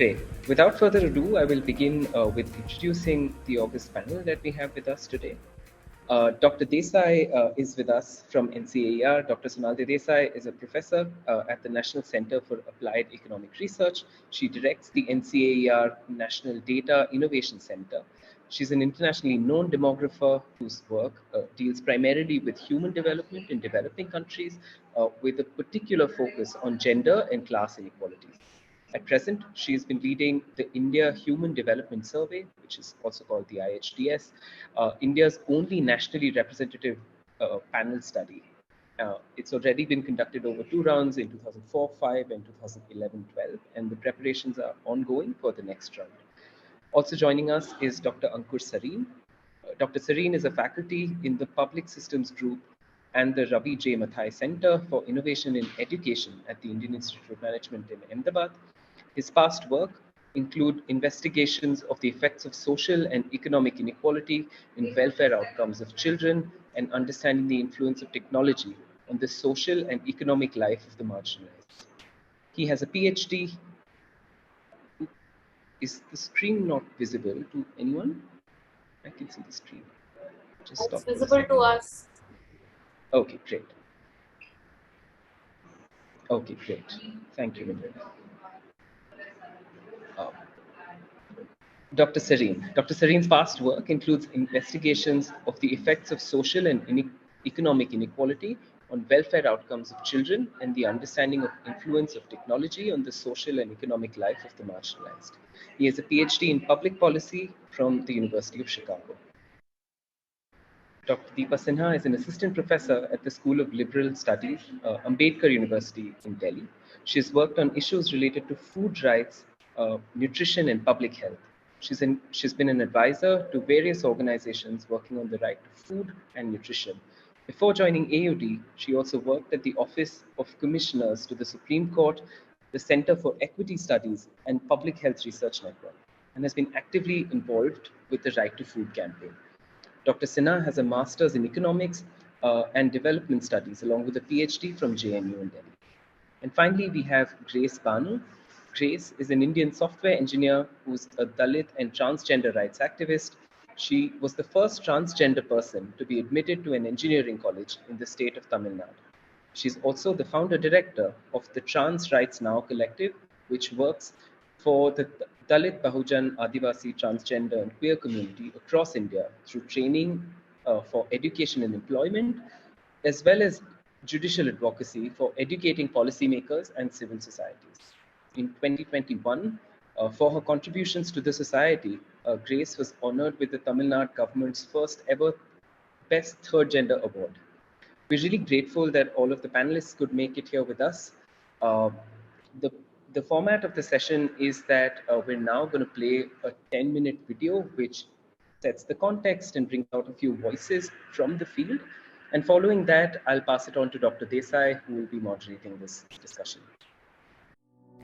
Great. Without further ado, I will begin with introducing the august panel that we have with us today. Dr. Desai is with us from NCAER. Dr. Sonalde Desai is a professor at the National Center for Applied Economic Research. She directs the NCAER National Data Innovation Center. She's an internationally known demographer whose work deals primarily with human development in developing countries with a particular focus on gender and class inequalities. At present, she has been leading the India Human Development Survey, which is also called the IHDS, India's only nationally representative panel study. It's already been conducted over 2 rounds in 2004-5 and 2011-12, and the preparations are ongoing for the next round. Also joining us is Dr. Ankur Sarin. Dr. Sarin is a faculty in the Public Systems Group and the Ravi J. Mathai Center for Innovation in Education at the Indian Institute of Management in Ahmedabad. His past work include investigations of the effects of social and economic inequality in welfare outcomes of children and understanding the influence of technology on the social and economic life of the marginalized. He has a PhD. Is the screen not visible to anyone? I can see the screen. Just it's visible to us. Okay, great. Okay, great. Thank you. Dr. Sarin. Dr. Sarin's past work includes investigations of the effects of social and economic inequality on welfare outcomes of children and the understanding of influence of technology on the social and economic life of the marginalized. He has a PhD in public policy from the University of Chicago. Dr. Dipa Sinha is an assistant professor at the School of Liberal Studies, Ambedkar University in Delhi. She has worked on issues related to food rights, nutrition, and public health. She's been an advisor to various organizations working on the right to food and nutrition. Before joining AUD, she also worked at the Office of Commissioners to the Supreme Court, the Center for Equity Studies, and Public Health Research Network, and has been actively involved with the Right to Food campaign. Dr. Sinha has a master's in economics and development studies, along with a PhD from JNU in Delhi. And finally, we have Grace Banu. Grace is an Indian software engineer who's a Dalit and transgender rights activist. She was the first transgender person to be admitted to an engineering college in the state of Tamil Nadu. She's also the founder director of the Trans Rights Now Collective, which works for the Dalit, Bahujan, Adivasi, transgender, and queer community across India through training for education and employment, as well as judicial advocacy for educating policymakers and civil societies. In 2021, for her contributions to the society, Grace was honored with the Tamil Nadu government's first ever Best Third Gender Award. We're really grateful that all of the panelists could make it here with us. The format of the session is that we're now going to play a 10-minute video, which sets the context and brings out a few voices from the field. And following that, I'll pass it on to Dr. Desai, who will be moderating this discussion.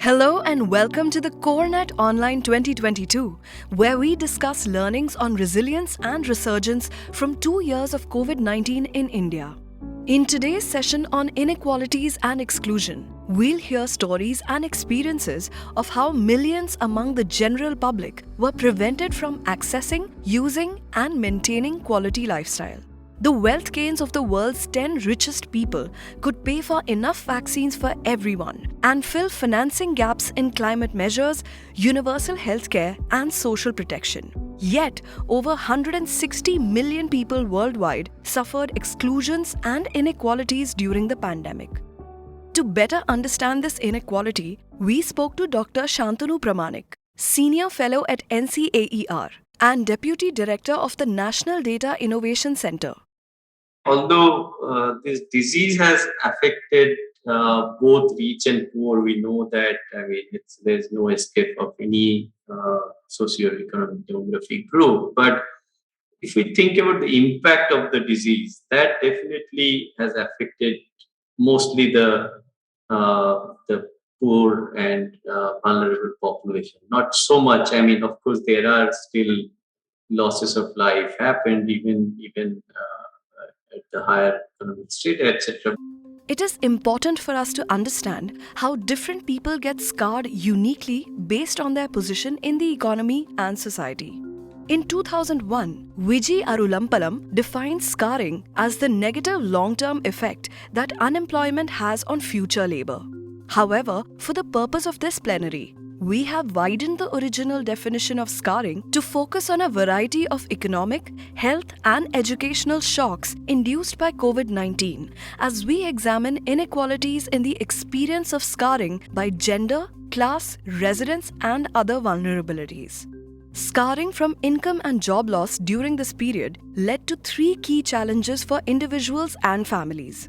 Hello and welcome to the CoreNet Online 2022, where we discuss learnings on resilience and resurgence from 2 years of COVID-19 in India. In today's session on inequalities and exclusion, we'll hear stories and experiences of how millions among the general public were prevented from accessing, using, and maintaining quality lifestyle. The wealth gains of the world's 10 richest people could pay for enough vaccines for everyone and fill financing gaps in climate measures, universal healthcare, and social protection. Yet, over 160 million people worldwide suffered exclusions and inequalities during the pandemic. To better understand this inequality, we spoke to Dr. Shantanu Pramanik, Senior Fellow at NCAER and Deputy Director of the National Data Innovation Center. Although this disease has affected both rich and poor, we know that there's no escape of any socioeconomic demographic group. But if we think about the impact of the disease, that definitely has affected mostly the poor and vulnerable population. Not so much. Of course, there are still losses of life happened even at the higher economic state, etc. it is important for us to understand how different people get scarred uniquely based on their position in the economy and society. In 2001, Vijay Arulampalam defined scarring as the negative long-term effect that unemployment has on future labor. However, for the purpose of this plenary, we have widened the original definition of scarring to focus on a variety of economic, health, and educational shocks induced by COVID-19 as we examine inequalities in the experience of scarring by gender, class, residence, and other vulnerabilities. Scarring from income and job loss during this period led to 3 key challenges for individuals and families: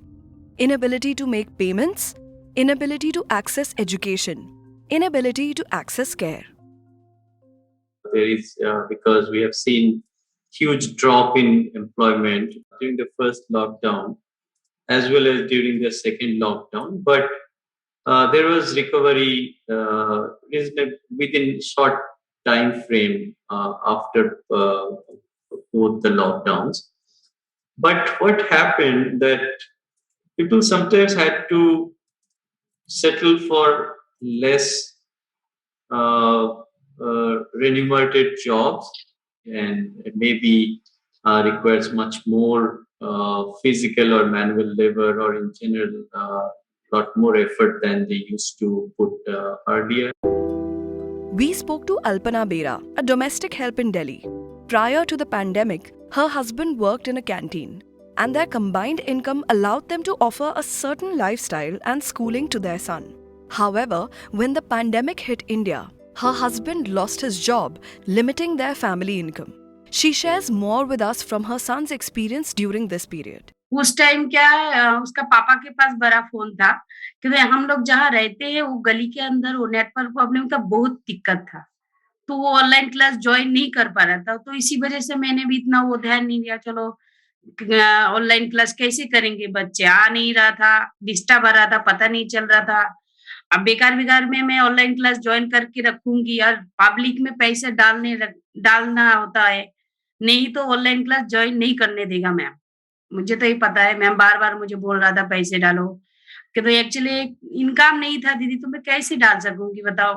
inability to make payments, inability to access education, inability to access care. There is, because we have seen huge drop in employment during the first lockdown as well as during the second lockdown, but there was recovery within short time frame after both the lockdowns. But what happened that people sometimes had to settle for less remunerated jobs, and maybe requires much more physical or manual labor, or in general lot more effort than they used to put earlier. We spoke to Alpana Bera, a domestic help in Delhi. Prior to the pandemic, her husband worked in a canteen, and their combined income allowed them to offer a certain lifestyle and schooling to their son. However, when the pandemic hit India, her husband lost his job, limiting their family income. She shares more with us from her son's experience during this period. उस time क्या है, उसका पापा के पास बड़ा phone था, क्योंकि हम लोग जहाँ रहते हैं वो गली के अंदर वो नेटवर्क प्रॉब्लम का बहुत दिक्कत था, तो वो ऑनलाइन क्लास ज्वाइन नहीं कर पा रहा था। तो इसी वजह से मैंने भी इतना वो ध्यान नहीं दिया, चलो ऑनलाइन क्लास कैसे करेंगे, बच्चे आ नहीं रहा था, डिस्टर्ब आ रहा था, पता नहीं चल रहा था। अब बेकार में मैं ऑनलाइन क्लास ज्वाइन करके रखूंगी और पब्लिक में पैसे डालना होता है, नहीं तो ऑनलाइन क्लास ज्वाइन नहीं करने देगा मैम। मुझे तो ये पता है, मैम बार-बार मुझे बोल रहा था पैसे डालो, कि तो एक्चुअली इनकम नहीं था दीदी, तो मैं कैसे डाल सकूंगी बताओ।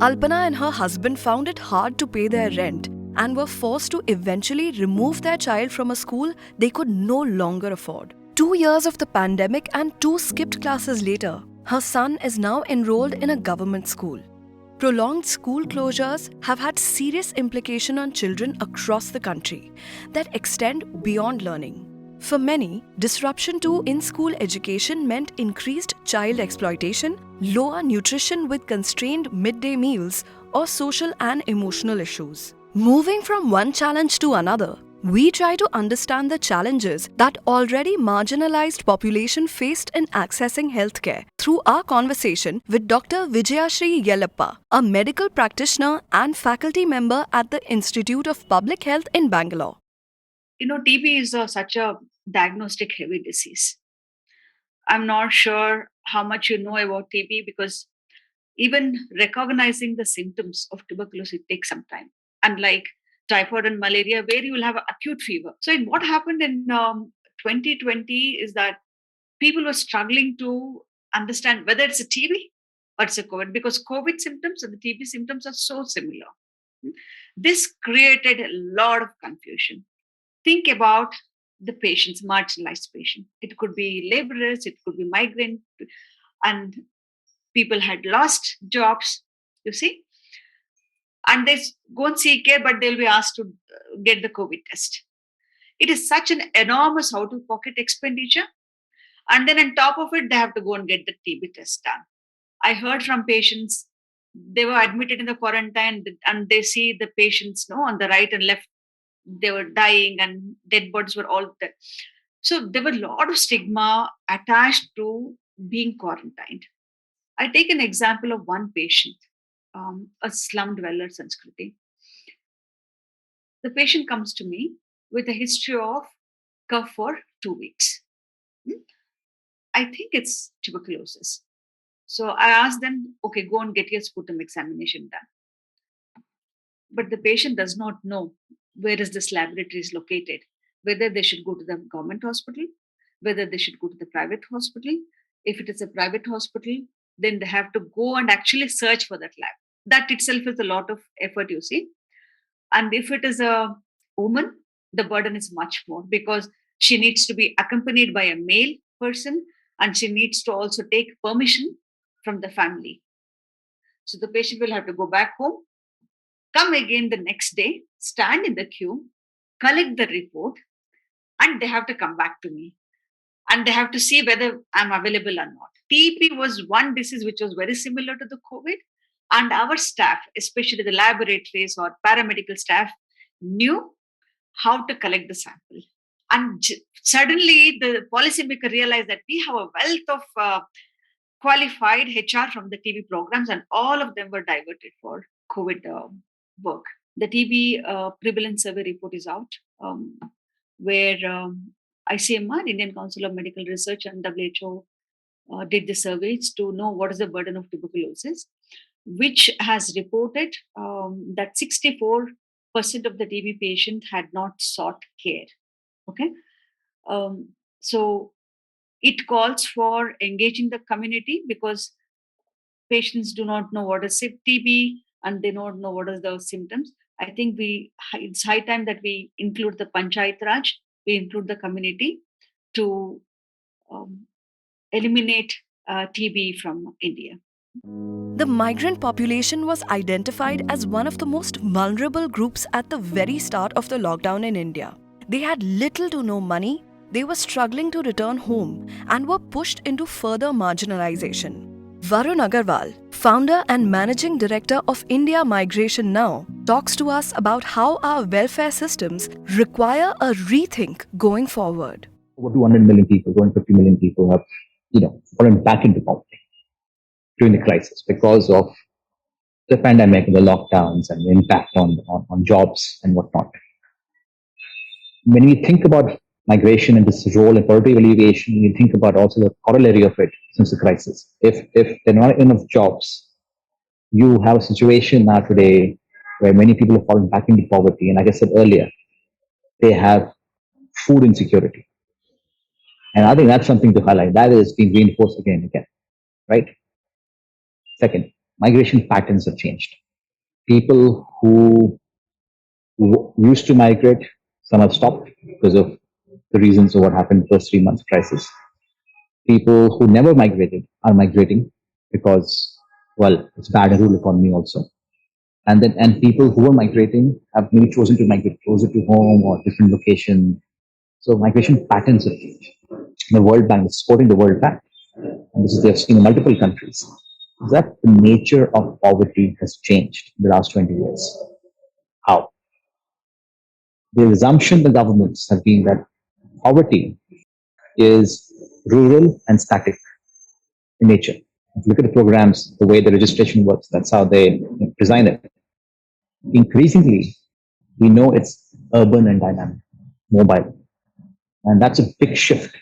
Alpana and her husband found it hard to pay their rent and were forced to eventually remove their child from a school they could no longer afford. 2 years of the pandemic and 2 skipped classes later, her son is now enrolled in a government school. Prolonged school closures have had serious implications on children across the country that extend beyond learning. For many, disruption to in-school education meant increased child exploitation, lower nutrition with constrained midday meals, or social and emotional issues. Moving from one challenge to another, we try to understand the challenges that already marginalized population faced in accessing healthcare through our conversation with Dr. Vijayashree Yellappa, a medical practitioner and faculty member at the Institute of Public Health in Bangalore. You know, TB is such a diagnostic heavy disease. I'm not sure how much you know about TB, because even recognizing the symptoms of tuberculosis takes some time. Unlike typhoid and malaria, where you will have acute fever. So what happened in 2020 is that people were struggling to understand whether it's a TB or it's a COVID, because COVID symptoms and the TB symptoms are so similar. This created a lot of confusion. Think about the patients, marginalized patient. It could be laborers, it could be migrant, and people had lost jobs, you see. And they go and seek care, but they'll be asked to get the COVID test. It is such an enormous out-of-pocket expenditure. And then on top of it, they have to go and get the TB test done. I heard from patients, they were admitted in the quarantine, and they see the patients on the right and left, they were dying and dead bodies were all there. So there were a lot of stigma attached to being quarantined. I take an example of one patient, a slum dweller, Sanskriti. The patient comes to me with a history of cough for 2 weeks. I think it's tuberculosis. So I asked them, okay, go and get your sputum examination done. But the patient does not know where is this laboratory is located, whether they should go to the government hospital, whether they should go to the private hospital. If it is a private hospital, then they have to go and actually search for that lab. That itself is a lot of effort, you see. And if it is a woman, the burden is much more because she needs to be accompanied by a male person and she needs to also take permission from the family. So the patient will have to go back home, come again the next day, stand in the queue, collect the report, and they have to come back to me. And they have to see whether I'm available or not. TB was one disease which was very similar to the COVID. And our staff, especially the laboratories or paramedical staff, knew how to collect the sample. And suddenly the policymaker realized that we have a wealth of qualified HR from the TB programs, and all of them were diverted for COVID work. The TB prevalence survey report is out, where ICMR, Indian Council of Medical Research, and WHO did the surveys to know what is the burden of tuberculosis, which has reported that 64% of the TB patient had not sought care. Okay, so it calls for engaging the community because patients do not know what is TB and they don't know what are the symptoms. I think it's high time that we include the Panchayat Raj, we include the community to eliminate TB from India. The migrant population was identified as one of the most vulnerable groups at the very start of the lockdown in India. They had little to no money, they were struggling to return home and were pushed into further marginalization. Varun Agarwal, founder and managing director of India Migration Now, talks to us about how our welfare systems require a rethink going forward. Over 200 million people, 250 million people have, fallen back into poverty during the crisis because of the pandemic, the lockdowns, and the impact on jobs and whatnot. When we think about migration and this role in poverty alleviation, we think about also the corollary of it since the crisis. If there are not enough jobs, you have a situation now today where many people have fallen back into poverty. And like I said earlier, they have food insecurity. And I think that's something to highlight. That is being reinforced again and again, right? Second, migration patterns have changed. People who used to migrate, some have stopped because of the reasons of what happened in the first 3 months crisis. People who never migrated are migrating because, well, it's bad rural economy also. And people who are migrating have maybe chosen to migrate closer to home or different location. So migration patterns have changed. The World Bank is supporting the World Bank, and this is they've seen in multiple countries, is that the nature of poverty has changed in the last 20 years. How? The assumption the governments have been that poverty is rural and static in nature. If you look at the programs, the way the registration works, that's how they design it. Increasingly, we know it's urban and dynamic, mobile. And that's a big shift.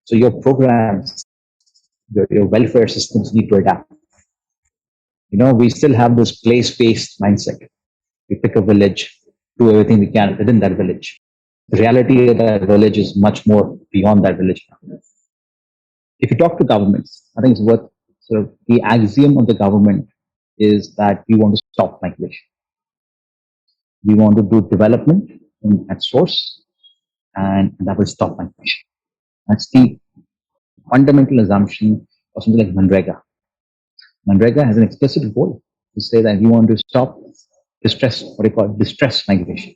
So your programs, your welfare systems need to adapt. We still have this place-based mindset. We pick a village, do everything we can within that village. The reality of that village is much more beyond that village. If you talk to governments, I think it's worth the axiom of the government is that we want to stop migration. We want to do development at source, and that will stop migration. That's the fundamental assumption of something like Manrega. Manrega has an explicit goal to say that we want to stop distress migration.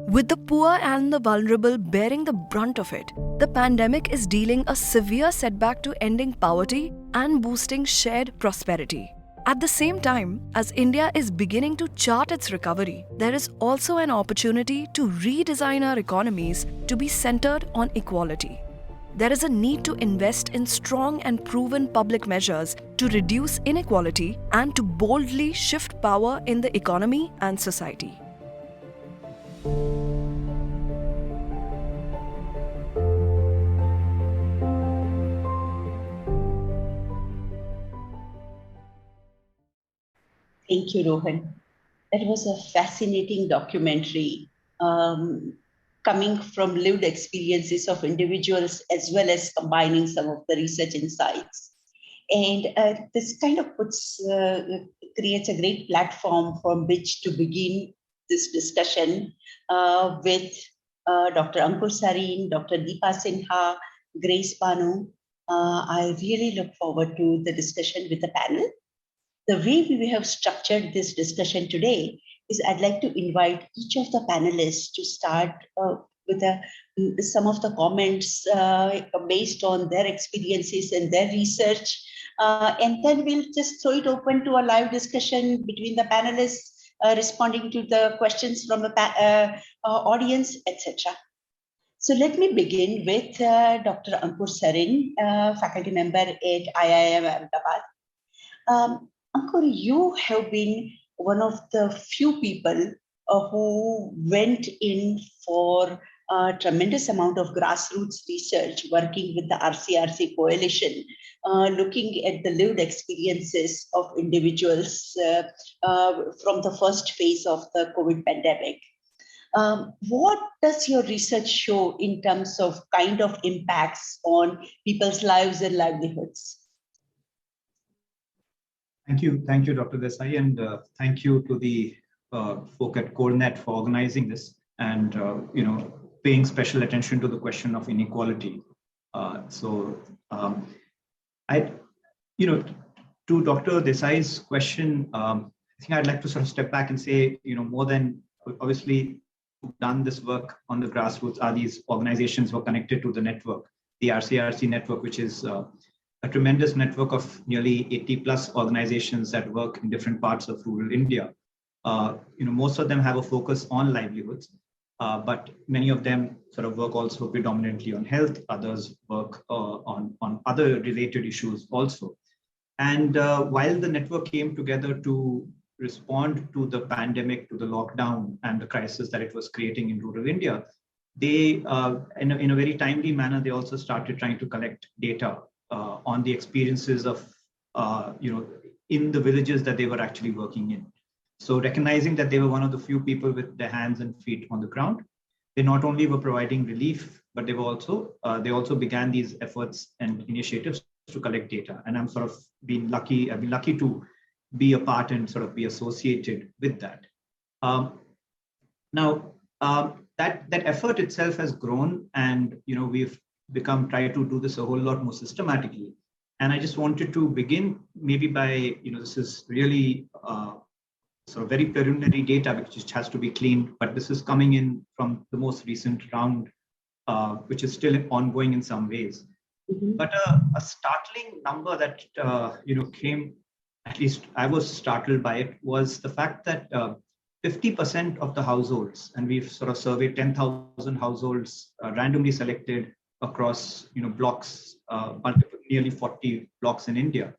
With the poor and the vulnerable bearing the brunt of it, the pandemic is dealing a severe setback to ending poverty and boosting shared prosperity. At the same time, as India is beginning to chart its recovery, there is also an opportunity to redesign our economies to be centered on equality. There is a need to invest in strong and proven public measures to reduce inequality and to boldly shift power in the economy and society. Thank you, Rohan. That was a fascinating documentary. coming from lived experiences of individuals as well as combining some of the research insights. And this kind of creates a great platform from which to begin this discussion with Dr. Ankur Sarin, Dr. Dipa Sinha, Grace Banu. I really look forward to the discussion with the panel. The way we have structured this discussion today is I'd like to invite each of the panelists to start with some of the comments based on their experiences and their research. And then we'll just throw it open to a live discussion between the panelists, responding to the questions from the audience, etc. So let me begin with Dr. Ankur Sarin, faculty member at IIM Ahmedabad. Ankur, you have been one of the few people who went in for a tremendous amount of grassroots research, working with the RCRC coalition, looking at the lived experiences of individuals from the first phase of the COVID pandemic. What does your research show in terms of kind of impacts on people's lives and livelihoods? Thank you, Dr. Desai, and thank you to the folk at CoreNet for organizing this and paying special attention to the question of inequality. To Dr. Desai's question, I think I'd like to sort of step back and say, more than obviously done this work on the grassroots are these organizations who are connected to the network, the RCRC network, which is a tremendous network of nearly 80 plus organizations that work in different parts of rural India. Most of them have a focus on livelihoods, but many of them sort of work also predominantly on health. Others work on other related issues also. And while the network came together to respond to the pandemic, to the lockdown and the crisis that it was creating in rural India, they, in a very timely manner, they also started trying to collect data on the experiences of, in the villages that they were actually working in. So recognizing that they were one of the few people with their hands and feet on the ground, they not only were providing relief, but they also began these efforts and initiatives to collect data. And I've been lucky to be a part and sort of be associated with that. That effort itself has grown, and we've try to do this a whole lot more systematically. And I just wanted to begin maybe by, this is really sort of very preliminary data which has to be cleaned, but this is coming in from the most recent round, which is still ongoing in some ways. Mm-hmm. But a startling number that came, at least I was startled by it, was the fact that 50% of the households, and we've sort of surveyed 10,000 households randomly selected across blocks, nearly 40 blocks in India.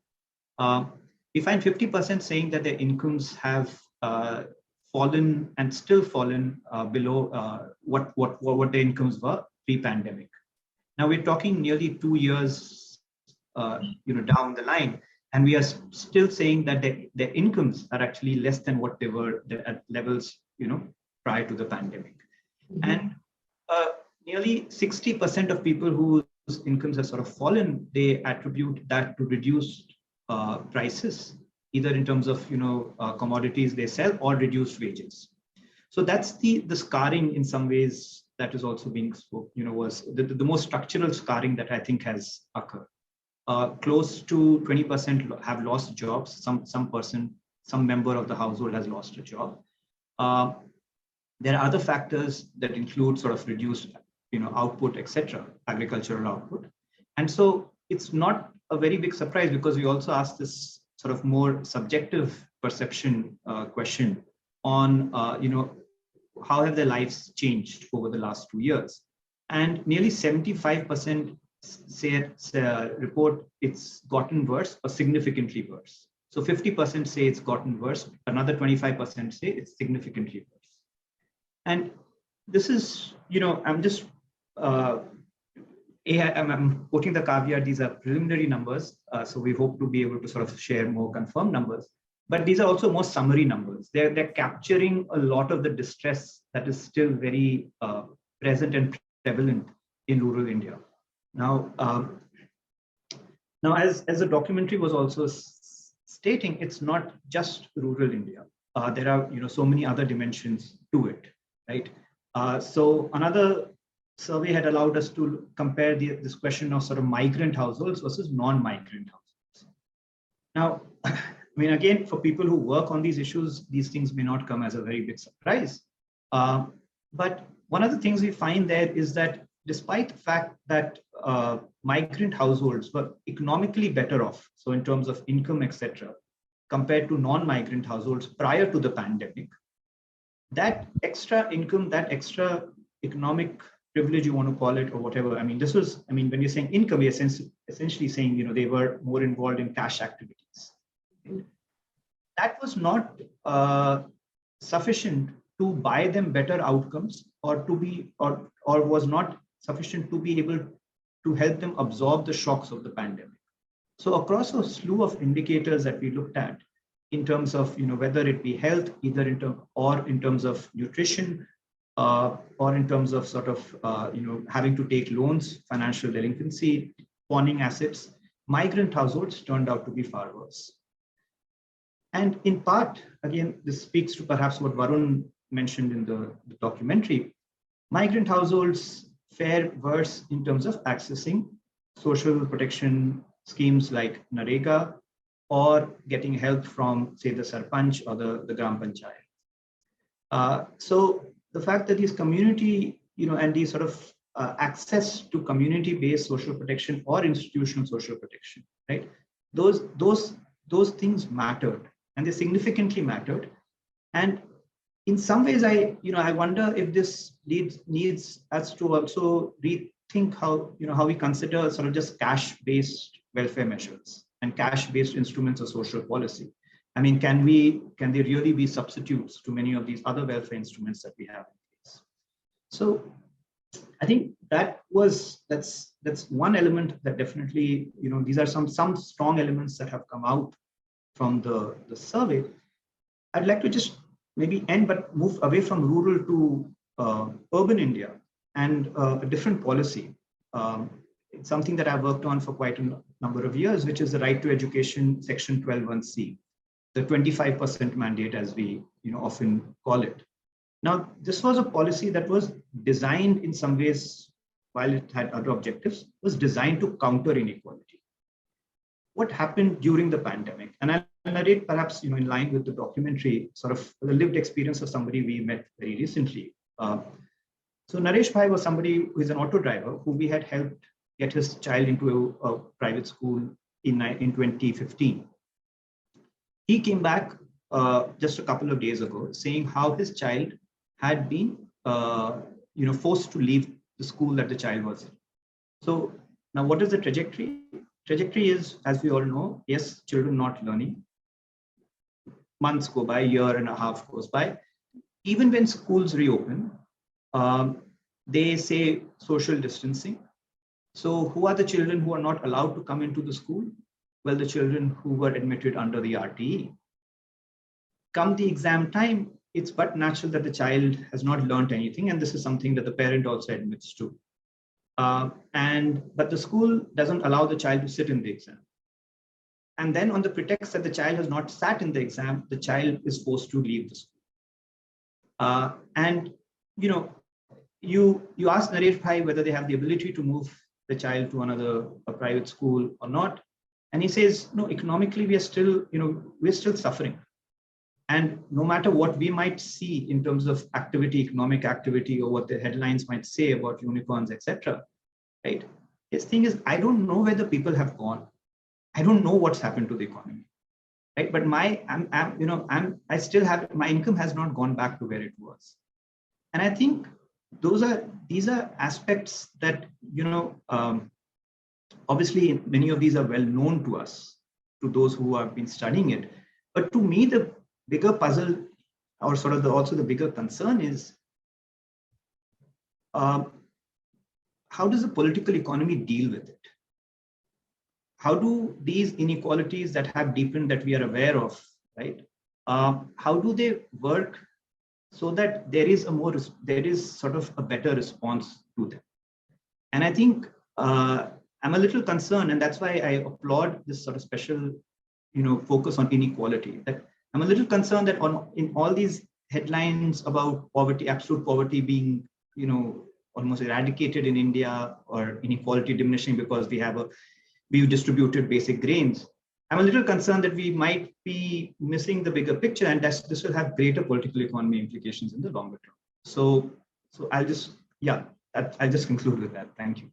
We find 50% saying that their incomes have fallen and still fallen below what their incomes were pre-pandemic. Now we're talking nearly 2 years, down the line, and we are still saying that their incomes are actually less than what they were at levels, prior to the pandemic. Mm-hmm. And nearly 60% of people whose incomes have sort of fallen, they attribute that to reduced prices, either in terms of commodities they sell or reduced wages. So that's the scarring in some ways that is also being was the most structural scarring that I think has occurred. Close to 20% have lost jobs. Some member of the household has lost a job. There are other factors that include sort of reduced output, etc., agricultural output. And so it's not a very big surprise, because we also asked this sort of more subjective perception question on, how have their lives changed over the last 2 years? And nearly 75% report it's gotten worse or significantly worse. So 50% say it's gotten worse, another 25% say it's significantly worse. And this is, I'm just, I'm quoting the caveat, these are preliminary numbers, so we hope to be able to sort of share more confirmed numbers. But these are also more summary numbers. They're capturing a lot of the distress that is still very present and prevalent in rural India. Now, as the documentary was also stating, it's not just rural India. There are so many other dimensions to it, right? So another survey had allowed us to compare this question of sort of migrant households versus non-migrant households. Now, I mean, again, for people who work on these issues, these things may not come as a very big surprise. But one of the things we find there is that despite the fact that migrant households were economically better off, so in terms of income, etc., compared to non-migrant households prior to the pandemic, that extra income, that extra economic privilege, you want to call it, or whatever. I mean, when you're saying income, you're essentially saying, they were more involved in cash activities. That was not sufficient to buy them better outcomes, or was not sufficient to be able to help them absorb the shocks of the pandemic. So across a slew of indicators that we looked at in terms of, whether it be health, either in terms of nutrition, or in terms of sort of, having to take loans, financial delinquency, pawning assets, migrant households turned out to be far worse. And in part, again, this speaks to perhaps what Varun mentioned in the documentary. Migrant households fare worse in terms of accessing social protection schemes like Narega, or getting help from, say, the Sarpanch or the Gram Panchayat. So the fact that these community, and these sort of access to community-based social protection or institutional social protection, right? Those things mattered, and they significantly mattered. And in some ways, I wonder if this needs us to also rethink how we consider sort of just cash-based welfare measures and cash-based instruments of social policy. I mean, can they really be substitutes to many of these other welfare instruments that we have in place? So I think that's one element that definitely, these are some strong elements that have come out from the survey. I'd like to just maybe end, but move away from rural to urban India and a different policy. It's something that I've worked on for quite a number of years, which is the Right to Education, Section 12(1)(c), the 25% mandate, as we often call it. Now, this was a policy that was designed in some ways, while it had other objectives, was designed to counter inequality. What happened during the pandemic? And I'll narrate perhaps in line with the documentary, sort of the lived experience of somebody we met very recently. So Naresh Bhai was somebody who is an auto driver who we had helped get his child into a private school in 2015. He came back just a couple of days ago saying how his child had been forced to leave the school that the child was in. So now what is the trajectory? Trajectory is, as we all know, yes, children not learning. Months go by, year and a half goes by. Even when schools reopen, they say social distancing. So who are the children who are not allowed to come into the school? Well, the children who were admitted under the RTE. Come the exam time, it's but natural that the child has not learned anything, and this is something that the parent also admits to. But the school doesn't allow the child to sit in the exam. And then on the pretext that the child has not sat in the exam, the child is forced to leave the school. You ask Naresh Bhai whether they have the ability to move the child to a private school or not. And he says, no, economically, we're still suffering. And no matter what we might see in terms of activity, economic activity, or what the headlines might say about unicorns, etc., right? His thing is, I don't know where the people have gone. I don't know what's happened to the economy, right? But I still have, my income has not gone back to where it was. And I think these are aspects that, obviously many of these are well known to us, to those who have been studying it. But to me, the bigger puzzle, or sort of also the bigger concern is, how does the political economy deal with it? How do these inequalities that have deepened, that we are aware of, right? How do they work so that there is sort of a better response to them. And I think I'm a little concerned, and that's why I applaud this sort of special, focus on inequality. That I'm a little concerned that in all these headlines about poverty, absolute poverty being, almost eradicated in India, or inequality diminishing because we've distributed basic grains. I'm a little concerned that we might be missing the bigger picture, and this will have greater political economy implications in the longer term. So I'll just conclude with that. Thank you.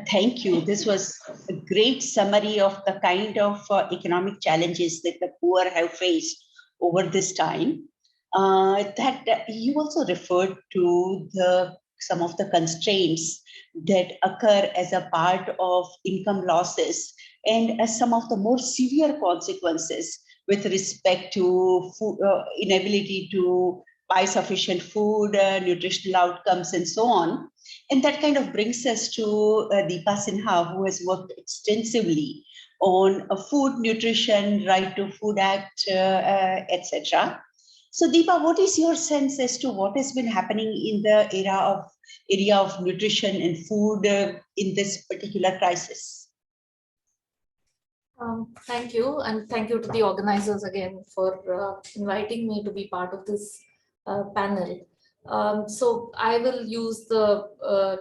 Thank you. This was a great summary of the kind of economic challenges that the poor have faced over this time. That you also referred to some of the constraints that occur as a part of income losses, and as some of the more severe consequences with respect to food, inability to buy sufficient food, nutritional outcomes, and so on. And that kind of brings us to Dipa Sinha, who has worked extensively on food, nutrition, Right to Food Act, etc. So Dipa, what is your sense as to what has been happening in the area of nutrition and food in this particular crisis? Thank you, and thank you to the organizers again for inviting me to be part of this panel. So I will use the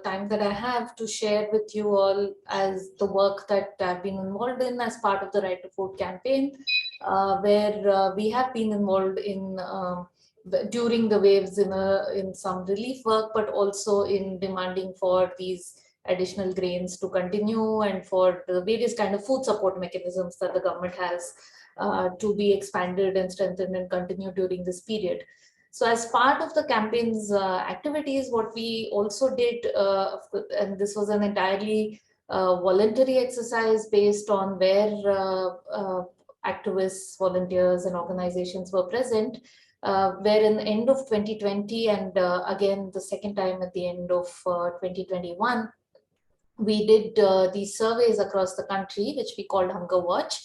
time that I have to share with you all as the work that I've been involved in as part of the Right to Food campaign, where we have been involved in during the waves in some relief work, but also in demanding for these additional grains to continue, and for the various kind of food support mechanisms that the government has to be expanded and strengthened and continue during this period. So as part of the campaign's activities, what we also did, and this was an entirely voluntary exercise based on where activists, volunteers, and organizations were present, where in the end of 2020 and again the second time at the end of 2021, we did these surveys across the country, which we called Hunger Watch,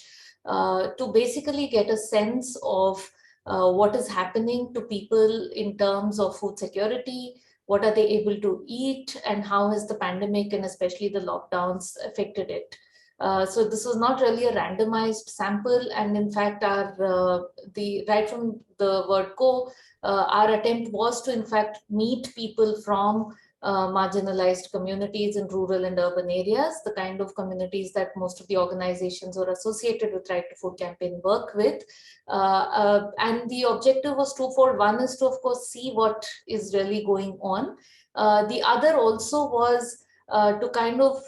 to basically get a sense of what is happening to people in terms of food security, what are they able to eat, and how has the pandemic and especially the lockdowns affected it. So this was not really a randomized sample, and in fact, right from the word go, our attempt was to in fact meet people from marginalized communities in rural and urban areas, the kind of communities that most of the organizations who are associated with Right to Food campaign work with. And the objective was twofold. One is to, of course, see what is really going on. The other also was to kind of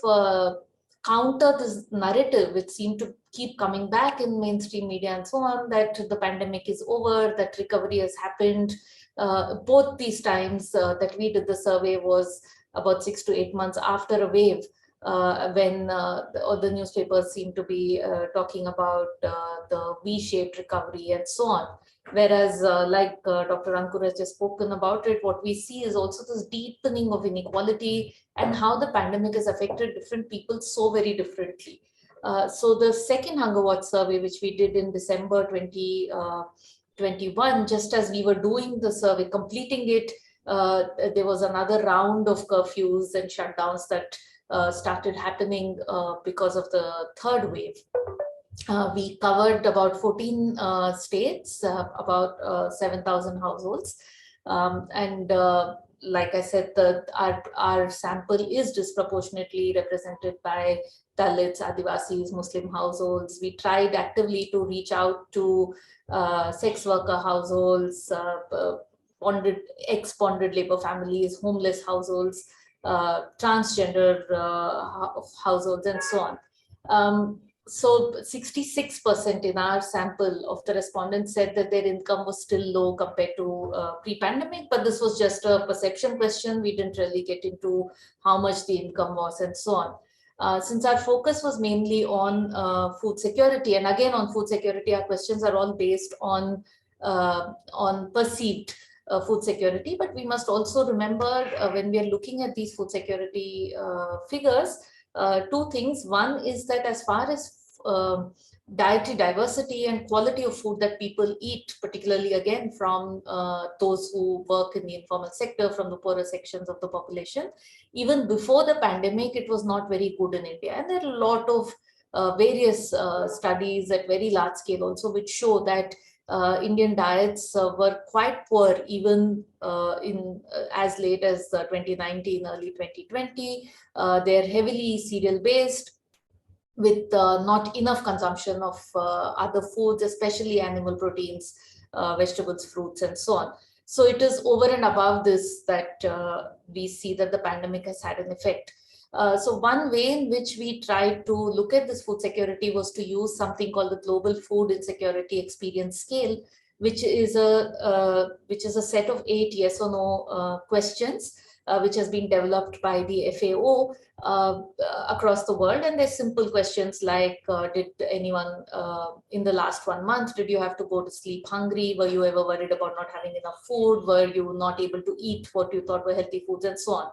counter this narrative, which seemed to keep coming back in mainstream media and so on, that the pandemic is over, that recovery has happened. Both these times that we did the survey was about 6 to 8 months after a wave, when all the newspapers seem to be talking about the V-shaped recovery and so on. Whereas like Dr. Ankur has just spoken about it, what we see is also this deepening of inequality and how the pandemic has affected different people so very differently. So the second Hunger Watch survey, which we did in December 2021, just as we were doing the survey, completing it, there was another round of curfews and shutdowns that started happening because of the third wave. We covered about 14 states, about 7,000 households. Like I said, our sample is disproportionately represented by Dalits, Adivasis, Muslim households. We tried actively to reach out to sex worker households, ex-bonded labor families, homeless households, transgender households, and so on. So 66% in our sample of the respondents said that their income was still low compared to pre-pandemic, but this was just a perception question. We didn't really get into how much the income was and so on. Since our focus was mainly on food security, and again on food security, our questions are all based on perceived food security, but we must also remember when we are looking at these food security figures, two things. One is that as far as dietary diversity and quality of food that people eat, particularly again from those who work in the informal sector, from the poorer sections of the population. Even before the pandemic, it was not very good in India. And there are a lot of various studies at very large scale also, which show that Indian diets were quite poor even in as late as 2019, early 2020. They're heavily cereal based, with not enough consumption of other foods, especially animal proteins, vegetables, fruits, and so on. So it is over and above this that we see that the pandemic has had an effect. So one way in which we tried to look at this food security was to use something called the Global Food Insecurity Experience Scale, which is a set of 8 yes or no questions, which has been developed by the FAO across the world. And they're simple questions like, did anyone in the last 1 month, did you have to go to sleep hungry? Were you ever worried about not having enough food? Were you not able to eat what you thought were healthy foods, and so on?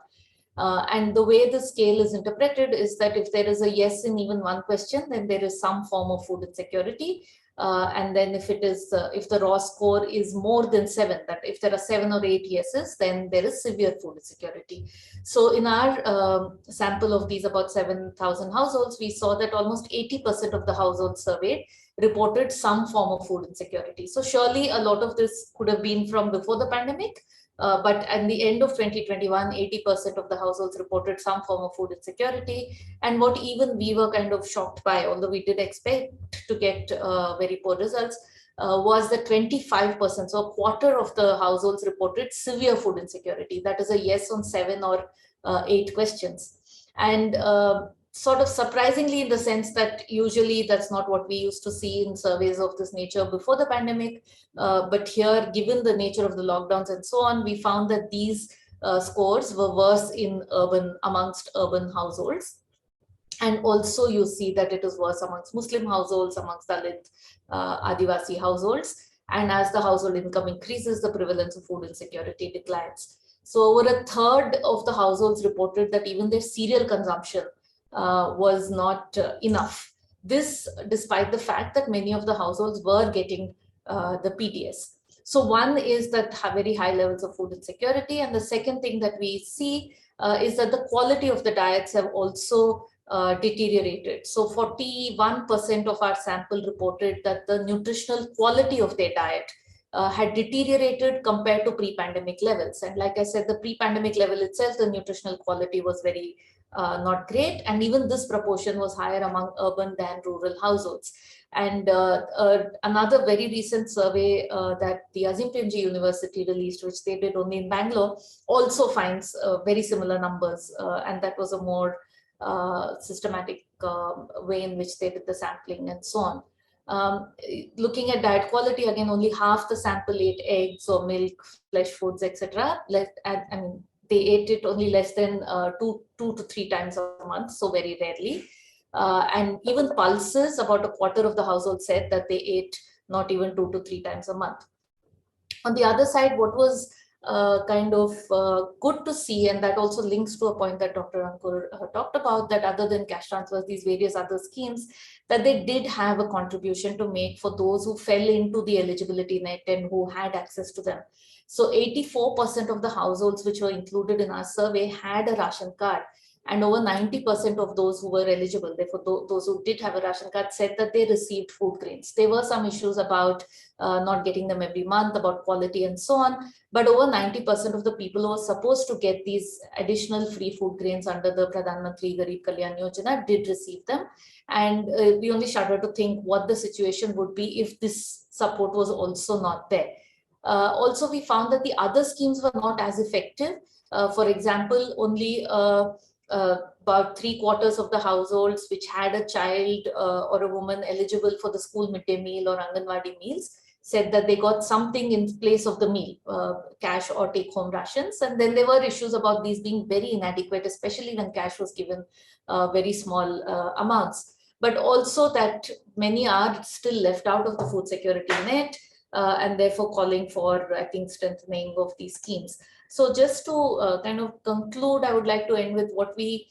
And the way the scale is interpreted is that if there is a yes in even one question, then there is some form of food insecurity. And then if it is, if the raw score is more than 7, that if there are 7 or 8 yeses, then there is severe food insecurity. So in our sample of these about 7,000 households, we saw that almost 80% of the households surveyed reported some form of food insecurity. So surely a lot of this could have been from before the pandemic. But at the end of 2021, 80% of the households reported some form of food insecurity. And what even we were kind of shocked by, although we did expect to get very poor results, was that 25%, so a quarter of the households reported severe food insecurity. That is a yes on 7 or 8 questions. And sort of surprisingly, in the sense that usually that's not what we used to see in surveys of this nature before the pandemic. But here, given the nature of the lockdowns and so on, we found that these scores were worse in amongst urban households. And also you see that it is worse amongst Muslim households, amongst Dalit, Adivasi households. And as the household income increases, the prevalence of food insecurity declines. So over a third of the households reported that even their cereal consumption was not enough. This despite the fact that many of the households were getting the PDS. So one is that very high levels of food insecurity. And the second thing that we see is that the quality of the diets have also deteriorated. So 41% of our sample reported that the nutritional quality of their diet had deteriorated compared to pre-pandemic levels. And like I said, the pre-pandemic level itself, the nutritional quality was very not great. And even this proportion was higher among urban than rural households. And another very recent survey that the Azim Premji University released, which they did only in Bangalore, also finds very similar numbers. And that was a more systematic way in which they did the sampling and so on. Looking at diet quality, again, only half the sample ate eggs or milk, flesh foods, etc. I mean, they ate it only less than 2 to 3 times a month, so very rarely. And even pulses, about a quarter of the household said that they ate not even 2 to 3 times a month. On the other side, what was kind of good to see, and that also links to a point that Dr. Ankur talked about, that other than cash transfers, these various other schemes, that they did have a contribution to make for those who fell into the eligibility net and who had access to them. So 84% of the households which were included in our survey had a ration card, and over 90% of those who were eligible, therefore those who did have a ration card, said that they received food grains. There were some issues about not getting them every month, about quality and so on, but over 90% of the people who were supposed to get these additional free food grains under the Pradhan Mantri Garib Kalyan Yojana did receive them. And we only shudder to think what the situation would be if this support was also not there. Also, we found that the other schemes were not as effective. For example, only about 3/4 of the households which had a child or a woman eligible for the school midday meal or Anganwadi meals said that they got something in place of the meal, cash or take-home rations. And then there were issues about these being very inadequate, especially when cash was given very small amounts. But also that many are still left out of the food security net, and therefore calling for, I think, strengthening of these schemes. So just to kind of conclude, I would like to end with what we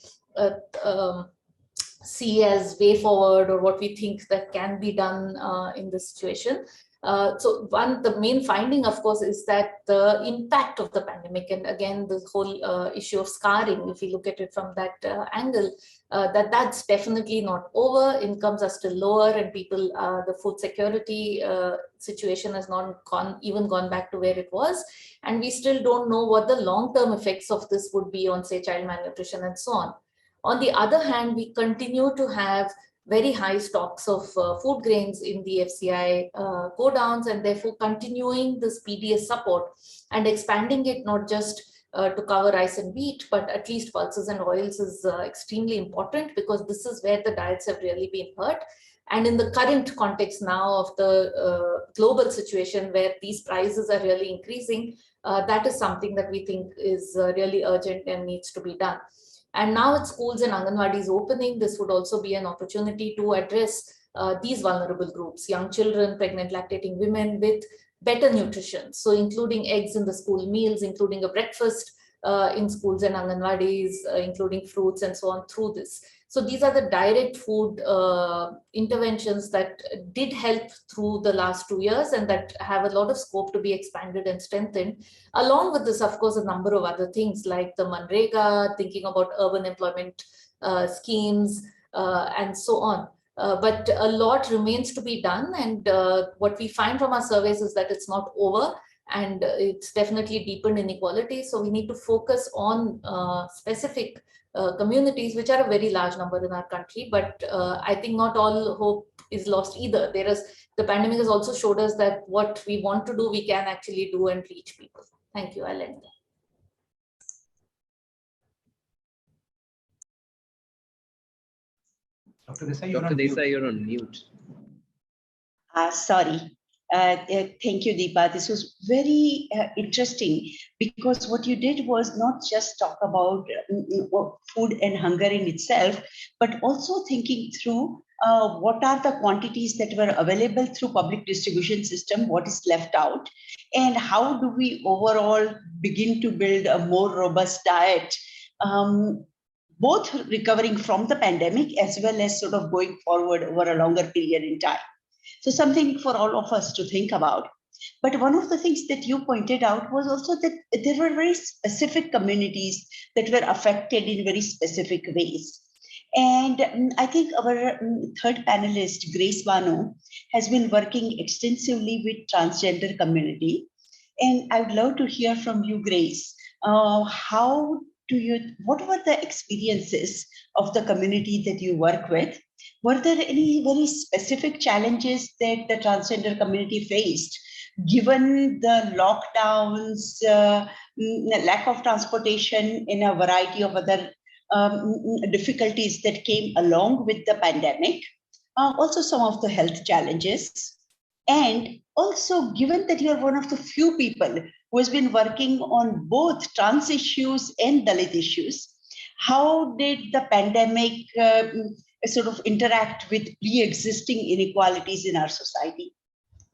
see as way forward, or what we think that can be done in this situation. So the main finding, of course, is that the impact of the pandemic, and again, the whole issue of scarring, if we look at it from that angle, that's definitely not over. Incomes are still lower, and people, the food security situation has not gone back to where it was. And we still don't know what the long-term effects of this would be on, say, child malnutrition and so on. On the other hand, we continue to have very high stocks of food grains in the FCI go-downs, and therefore continuing this PDS support and expanding it not just to cover rice and wheat, but at least pulses and oils is extremely important, because this is where the diets have really been hurt. And in the current context now of the global situation where these prices are really increasing, that is something that we think is really urgent and needs to be done. And now with schools and Anganwadis opening, this would also be an opportunity to address these vulnerable groups, young children, pregnant lactating women, with better nutrition. So including eggs in the school meals, including a breakfast in schools and Anganwadis, including fruits and so on through this. So these are the direct food interventions that did help through the last 2 years, and that have a lot of scope to be expanded and strengthened. Along with this, of course, a number of other things like the Manrega, thinking about urban employment schemes, and so on. But a lot remains to be done. And what we find from our surveys is that it's not over, and it's definitely deepened inequality. So we need to focus on specific communities, which are a very large number in our country. But I think not all hope is lost either. The pandemic has also showed us that what we want to do, we can actually do and reach people. Thank you. I'll end there. Dr. Desai, you're on mute. Sorry. Thank you, Dipa. This was very interesting, because what you did was not just talk about food and hunger in itself, but also thinking through what are the quantities that were available through public distribution system, what is left out, and how do we overall begin to build a more robust diet, both recovering from the pandemic as well as sort of going forward over a longer period in time. So something for all of us to think about. But one of the things that you pointed out was also that there were very specific communities that were affected in very specific ways. And I think our third panelist, Grace Banu, has been working extensively with transgender community. And I would love to hear from you, Grace. What were the experiences of the community that you work with? Were there any very specific challenges that the transgender community faced, given the lockdowns, lack of transportation, and a variety of other difficulties that came along with the pandemic, also some of the health challenges? And also, given that you're one of the few people who has been working on both trans issues and Dalit issues, how did the pandemic sort of interact with pre-existing inequalities in our society?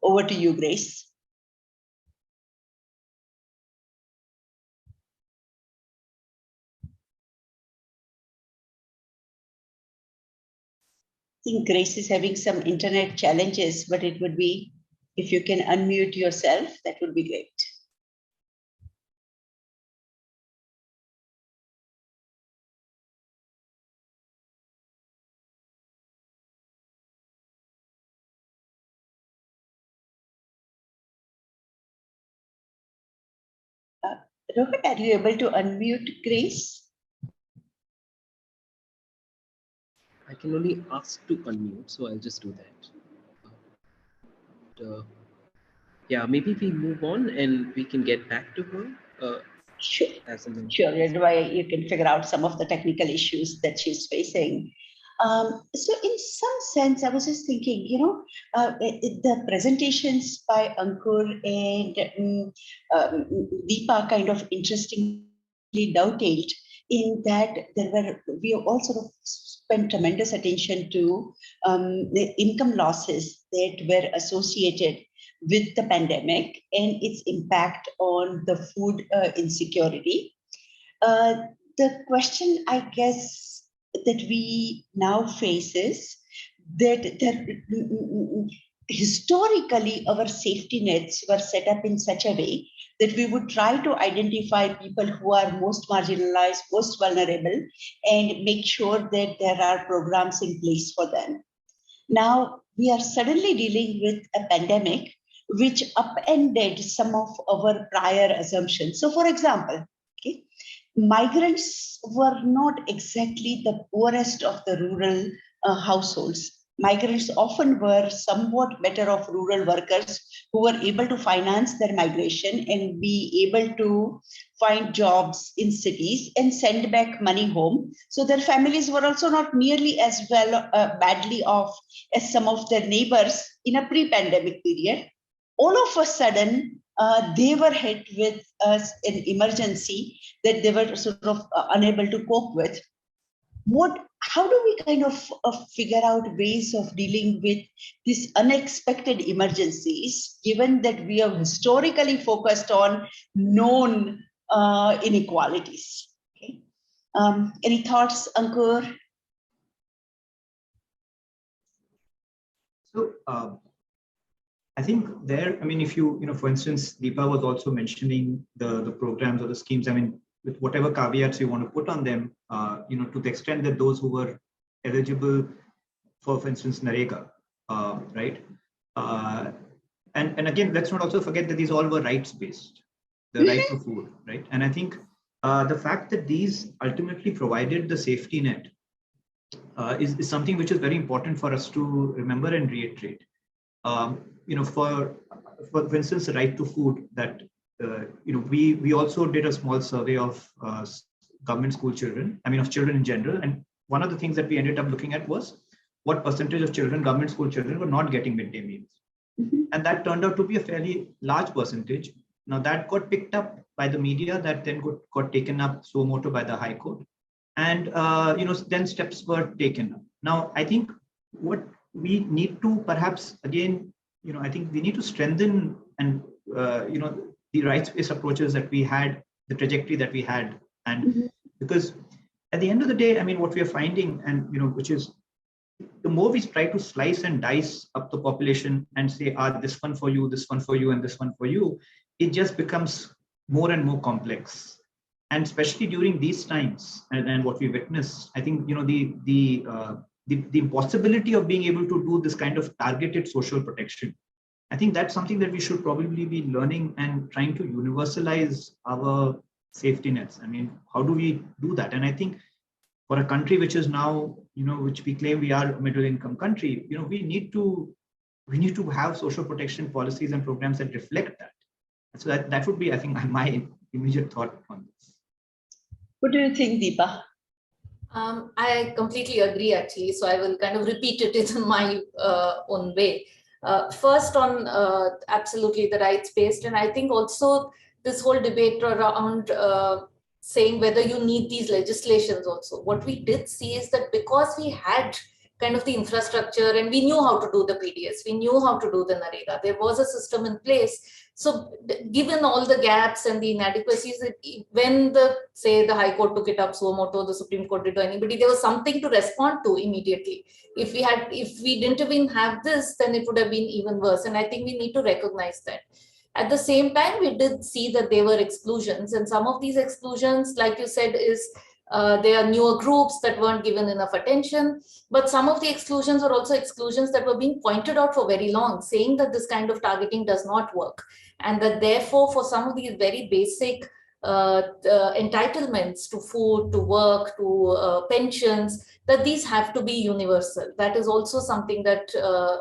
Over to you, Grace. I think Grace is having some internet challenges, but it would be, if you can unmute yourself, that would be great. Rohit, are you able to unmute Grace? I can only ask to unmute, so I'll just do that. Yeah, maybe we move on and we can get back to her. Sure. Sure. You can figure out some of the technical issues that she's facing. So in some sense, I was just thinking, the presentations by Ankur and Dipa kind of interestingly dovetailed in that we all sort of spent tremendous attention to the income losses that were associated with the pandemic and its impact on the food insecurity. The question, I guess, that we now face is that historically our safety nets were set up in such a way that we would try to identify people who are most marginalized, most vulnerable, and make sure that there are programs in place for them. Now, we are suddenly dealing with a pandemic which upended some of our prior assumptions. So, for example, okay, migrants were not exactly the poorest of the rural households. Migrants often were somewhat better off rural workers who were able to finance their migration and be able to find jobs in cities and send back money home. So their families were also not nearly as well badly off as some of their neighbors in a pre-pandemic period. All of a sudden, they were hit with an emergency that they were sort of unable to cope with. How do we kind of figure out ways of dealing with these unexpected emergencies, given that we have historically focused on known inequalities? Okay. Any thoughts, Ankur? So I think there, I mean, if you know, for instance, Dipa was also mentioning the programs or the schemes, I mean, with whatever caveats you want to put on them, you know, to the extent that those who were eligible for instance, NREGA, right? And again, let's not also forget that these all were rights-based, the right to food, right? And I think the fact that these ultimately provided the safety net is something which is very important for us to remember and reiterate. You know, for instance, the right to food that you know, we also did a small survey of government school children, I mean, of children in general. And one of the things that we ended up looking at was what percentage of children, government school children, were not getting midday meals. And that turned out to be a fairly large percentage. Now that got picked up by the media, that then got taken up suo motu by the High Court. And you know, then steps were taken up. Now, I think what we need to perhaps, again, you know, I think we need to strengthen and, you know, the rights-based approaches that we had, the trajectory that we had. And because at the end of the day, I mean, what we are finding, and, you know, which is the more we try to slice and dice up the population and say, this one for you, this one for you, and this one for you, it just becomes more and more complex. And especially during these times and what we witness, I think, you know, the impossibility of being able to do this kind of targeted social protection, I think that's something that we should probably be learning and trying to universalize our safety nets. I mean, how do we do that? And I think for a country which is now, you know, which we claim we are a middle income country, you know, we need to have social protection policies and programs that reflect that. So that would be, I think, my immediate thought on this. What do you think, Dipa? I completely agree, actually. So I will kind of repeat it in my own way. First on absolutely the rights-based, and I think also this whole debate around saying whether you need these legislations also. What we did see is that because we had kind of the infrastructure and we knew how to do the PDS, we knew how to do the NREGA, there was a system in place. So given all the gaps and the inadequacies, when the High Court took it up, suo motu, the Supreme Court did, or anybody, there was something to respond to immediately. If we didn't even have this, then it would have been even worse. And I think we need to recognize that. At the same time, we did see that there were exclusions, and some of these exclusions, like you said, is there are newer groups that weren't given enough attention, but some of the exclusions were also exclusions that were being pointed out for very long, saying that this kind of targeting does not work, and that therefore for some of these very basic entitlements to food, to work, to pensions, that these have to be universal. That is also something that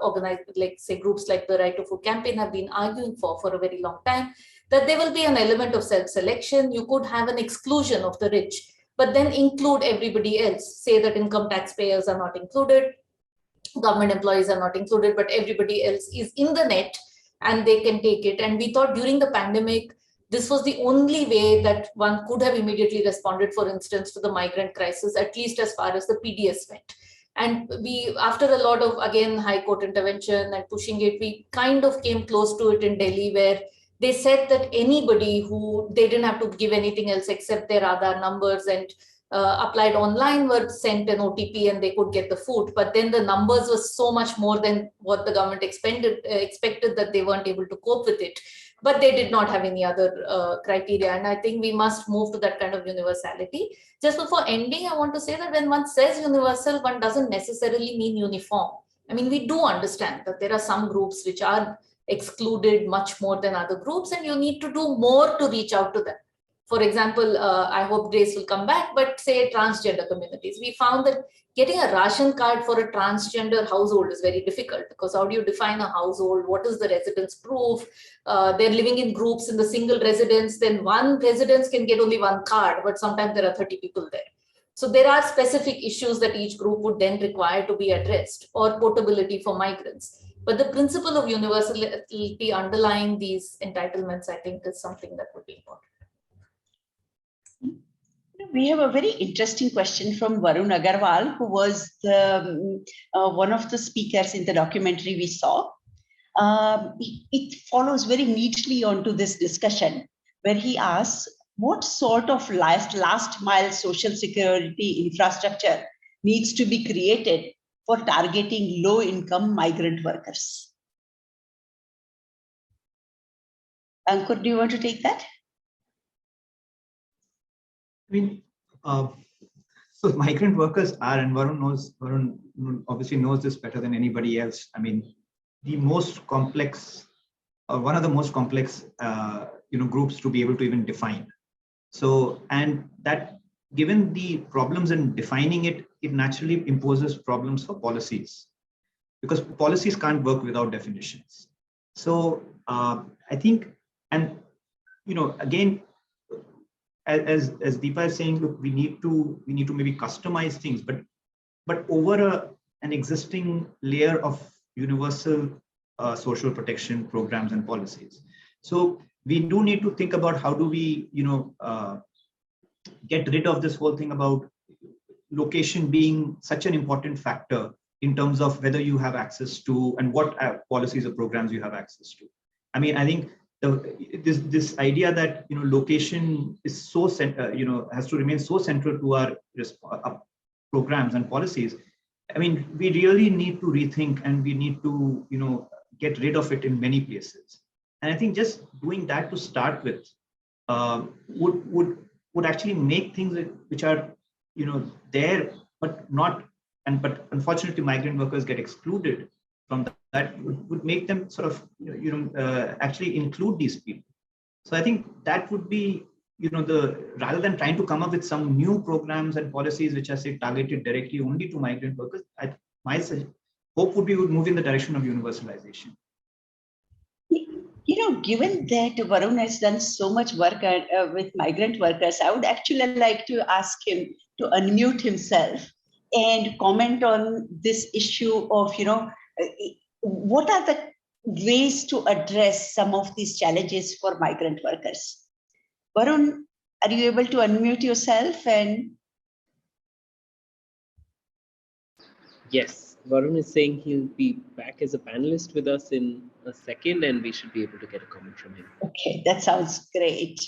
organized, like say groups like the Right to Food campaign have been arguing for a very long time, that there will be an element of self-selection. You could have an exclusion of the rich, but then include everybody else. Say that income taxpayers are not included, government employees are not included, but everybody else is in the net and they can take it. And we thought during the pandemic, this was the only way that one could have immediately responded, for instance, to the migrant crisis, at least as far as the PDS went. And we, after a lot of, again, High Court intervention and pushing it, we kind of came close to it in Delhi, where they said that anybody who, they didn't have to give anything else except their Aadhaar numbers and applied online were sent an OTP and they could get the food. But then the numbers were so much more than what the government expected that they weren't able to cope with it. But they did not have any other criteria. And I think we must move to that kind of universality. Just before ending, I want to say that when one says universal, one doesn't necessarily mean uniform. I mean, we do understand that there are some groups which are excluded much more than other groups, and you need to do more to reach out to them. For example, I hope Grace will come back, but say transgender communities. We found that getting a ration card for a transgender household is very difficult, because how do you define a household? What is the residence proof? They're living in groups in the single residence, then one residence can get only one card, but sometimes there are 30 people there. So there are specific issues that each group would then require to be addressed, or portability for migrants. But the principle of universality underlying these entitlements, I think, is something that would be important. We have a very interesting question from Varun Agarwal, who was the, one of the speakers in the documentary we saw. It follows very neatly onto this discussion, where he asks, what sort of last mile social security infrastructure needs to be created for targeting low-income migrant workers? Ankur, do you want to take that? I mean, so migrant workers are, and Varun obviously knows this better than anybody else. I mean, the most complex, or one of the most complex, groups to be able to even define. So, and that, given the problems in defining it, it naturally imposes problems for policies, because policies can't work without definitions. So, I think, and again, as Dipa is saying, look, we need to maybe customize things, but over an existing layer of universal social protection programs and policies. So we do need to think about how do we get rid of this whole thing about location being such an important factor in terms of whether you have access to and what policies or programs you have access to. I mean, I think this idea that location is so has to remain so central to our programs and policies. I mean, we really need to rethink, and we need to get rid of it in many places. And I think just doing that to start with would actually make things which are there but not, but unfortunately migrant workers get excluded from that would make them sort of actually include these people. So I think that would be rather than trying to come up with some new programs and policies which are, say, targeted directly only to migrant workers, my hope would be would move in the direction of universalization. Given that Varun has done so much work with migrant workers, I would actually like to ask him to unmute himself and comment on this issue of, what are the ways to address some of these challenges for migrant workers? Varun, are you able to unmute yourself? And yes, Varun is saying he'll be back as a panelist with us in a second, and we should be able to get a comment from him. Okay, that sounds great.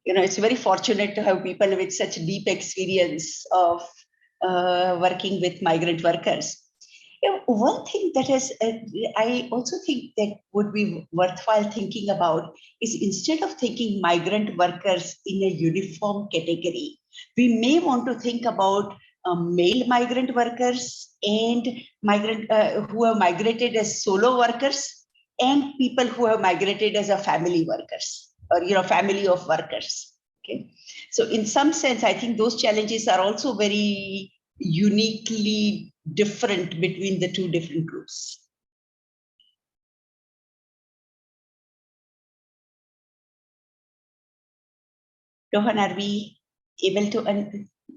It's very fortunate to have people with such deep experience of working with migrant workers. One thing that I also think that would be worthwhile thinking about is, instead of thinking migrant workers in a uniform category, we may want to think about male migrant workers and who have migrated as solo workers, and people who have migrated as a family workers, or family of workers. Okay, so in some sense, I think those challenges are also very uniquely different between the two different groups. Rohan, are we able to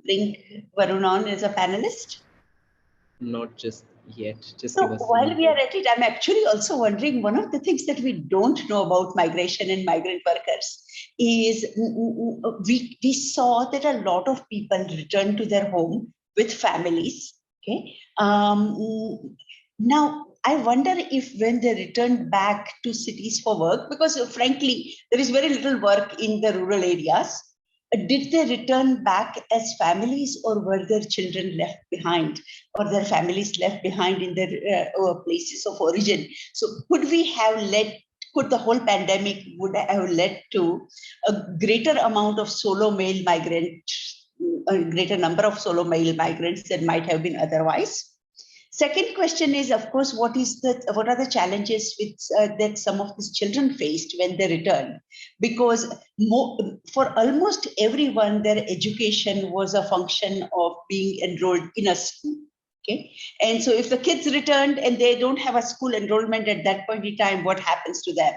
bring Varun on as a panelist? Not just yet. Just so give us while we are at it, I'm actually also wondering, one of the things that we don't know about migration and migrant workers is we saw that a lot of people return to their home with families. Okay. Now, I wonder if when they return back to cities for work, because frankly, there is very little work in the rural areas, did they return back as families, or were their children left behind, or their families left behind in their places of origin? So could the whole pandemic would have led to a greater amount of solo male migrants, a greater number of solo male migrants than might have been otherwise? Second question is, of course, what are the challenges that some of these children faced when they returned? Because for almost everyone, their education was a function of being enrolled in a school. Okay, and so if the kids returned and they don't have a school enrollment at that point in time, what happens to them?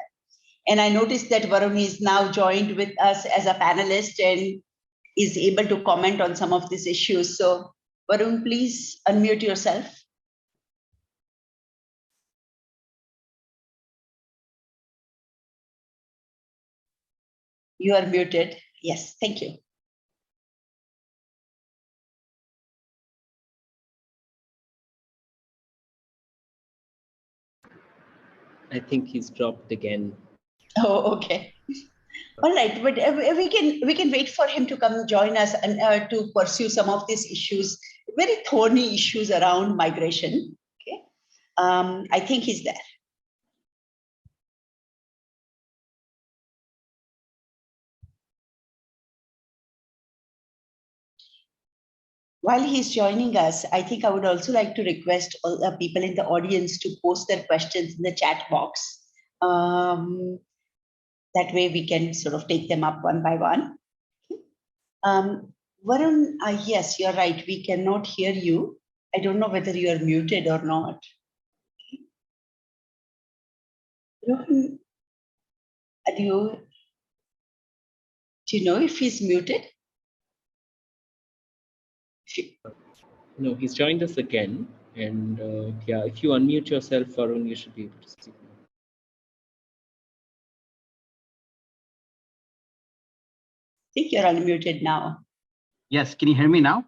And I noticed that Varun is now joined with us as a panelist and is able to comment on some of these issues. So Varun, please unmute yourself. You are muted. Yes, thank you. I think he's dropped again. Oh, okay. All right, but we can wait for him to come join us and to pursue some of these issues, very thorny issues around migration. Okay, I think he's there. While he's joining us, I think I would also like to request all the people in the audience to post their questions in the chat box. That way we can sort of take them up one by one. Varun, yes, you're right. We cannot hear you. I don't know whether you are muted or not. Varun, do you know if he's muted? No, he's joined us again. And yeah, if you unmute yourself, Varun, you should be able to speak now. I think you're unmuted now. Yes, can you hear me now?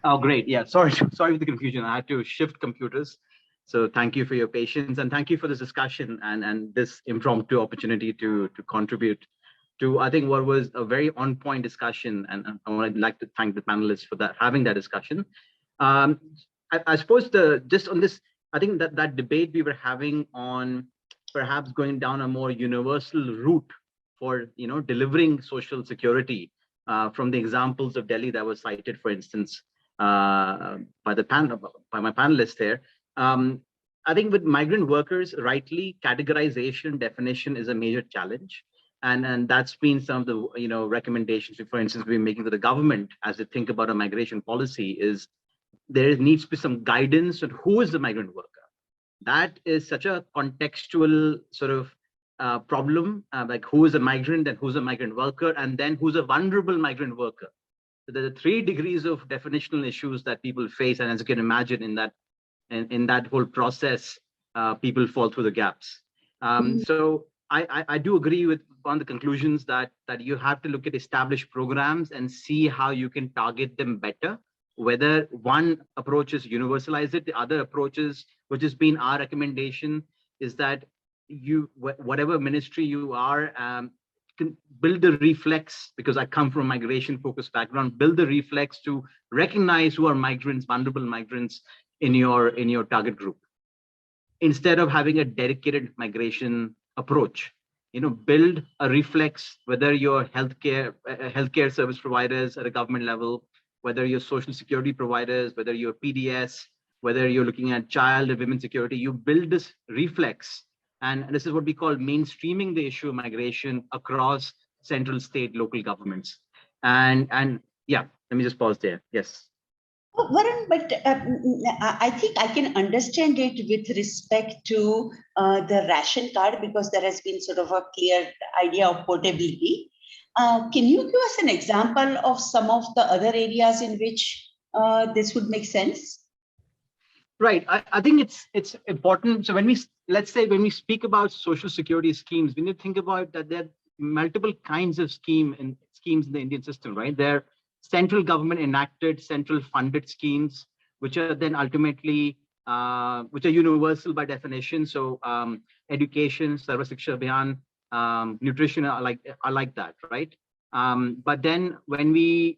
Oh, great. Yeah, sorry for the confusion. I had to shift computers. So thank you for your patience, and thank you for this discussion and this impromptu opportunity to contribute to, I think, what was a very on-point discussion. And I would like to thank the panelists for having that discussion. I suppose just on this, I think that debate we were having on perhaps going down a more universal route for delivering social security, from the examples of Delhi that was cited, for instance, by my panelists there. I think with migrant workers, rightly, categorization definition is a major challenge. And that's been some of the recommendations, for instance, we're making to the government as they think about a migration policy, is there needs to be some guidance on who is the migrant worker. That is such a contextual sort of problem, like who is a migrant and who's a migrant worker, and then who's a vulnerable migrant worker. So there are 3 degrees of definitional issues that people face, and as you can imagine, in that whole process, people fall through the gaps. So I do agree with one of the conclusions that you have to look at established programs and see how you can target them better. Whether one approach is universalize it, the other approaches, which has been our recommendation, is that whatever ministry you are, can build the reflex, because I come from a migration focused background, build the reflex to recognize who are migrants, vulnerable migrants in your target group, instead of having a dedicated migration approach. Build a reflex, whether you're healthcare service providers at a government level, whether you're social security providers, whether you're PDS, whether you're looking at child and women's security, you build this reflex. And this is what we call mainstreaming the issue of migration across central, state, local governments. And yeah, let me just pause there. Yes. Varun, but I think I can understand it with respect to the ration card, because there has been sort of a clear idea of portability. Can you give us an example of some of the other areas in which this would make sense? Right. I think it's important. So when we speak about social security schemes, we need to think about that there are multiple kinds of schemes in the Indian system, right? There central government enacted, central funded schemes, which are then ultimately, which are universal by definition. So education, Sarva Shiksha Abhiyan, nutrition are like that, right? But then when we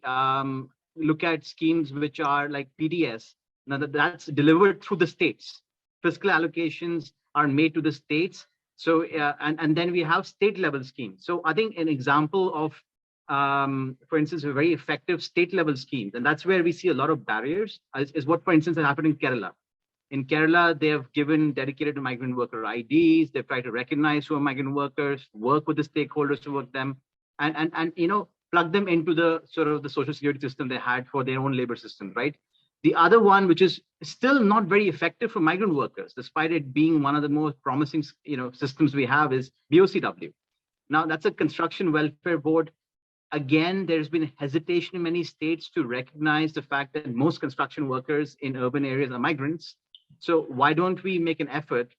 look at schemes which are like PDS, now that's delivered through the states. Fiscal allocations are made to the states. So and then we have state level schemes. So I think an example of, for instance, a very effective state level schemes, and that's where we see a lot of barriers, is what, for instance, has happened in Kerala. In Kerala, they have given dedicated to migrant worker IDs. They've tried to recognize who are migrant workers, work with the stakeholders to work them, and plug them into the sort of the social security system they had for their own labor system, right? The other one, which is still not very effective for migrant workers, despite it being one of the most promising systems we have, is BOCW. Now, that's a construction welfare board. Again, there's been hesitation in many states to recognize the fact that most construction workers in urban areas are migrants. So why don't we make an effort?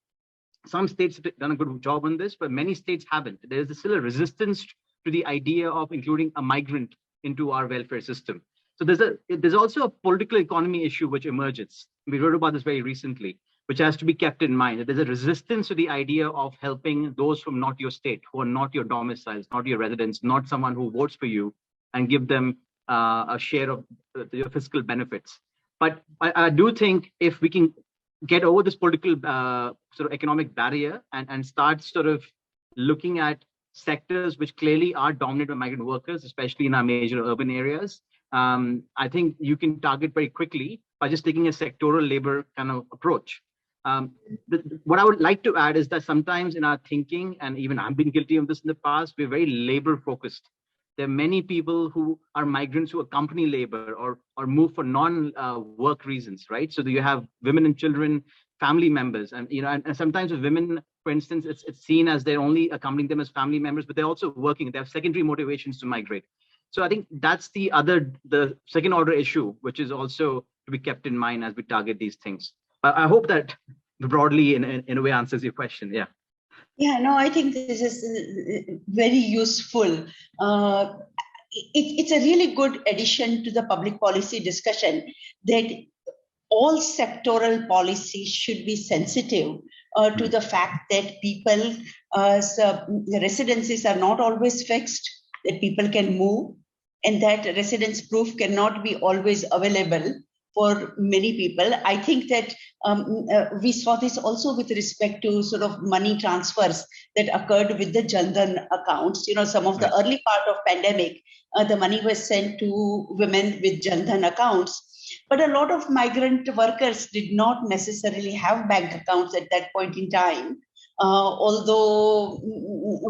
Some states have done a good job on this, but many states haven't. There's still a resistance to the idea of including a migrant into our welfare system. So there's also a political economy issue which emerges. We wrote about this very recently, which has to be kept in mind. There's a resistance to the idea of helping those from not your state, who are not your domiciles, not your residents, not someone who votes for you, and give them a share of your fiscal benefits. But I do think if we can get over this political sort of economic barrier and start sort of looking at sectors which clearly are dominated by migrant workers, especially in our major urban areas, I think you can target very quickly by just taking a sectoral labor kind of approach. What I would like to add is that sometimes in our thinking, and even I've been guilty of this in the past, we're very labor focused. There are many people who are migrants who accompany labor or move for non-work reasons, right? So you have women and children, family members, and and sometimes with women, for instance, it's seen as they're only accompanying them as family members, but they're also working. They have secondary motivations to migrate. So I think that's the second order issue, which is also to be kept in mind as we target these things. But I hope that broadly in a way answers your question. Yeah. Yeah, no, I think this is very useful. It's a really good addition to the public policy discussion that all sectoral policies should be sensitive to the fact that people, the residencies are not always fixed, that people can move, and that residence proof cannot be always available for many people. I think that we saw this also with respect to sort of money transfers that occurred with the Jan Dhan accounts. Some of the early part of pandemic, the money was sent to women with Jan Dhan accounts. But a lot of migrant workers did not necessarily have bank accounts at that point in time. Although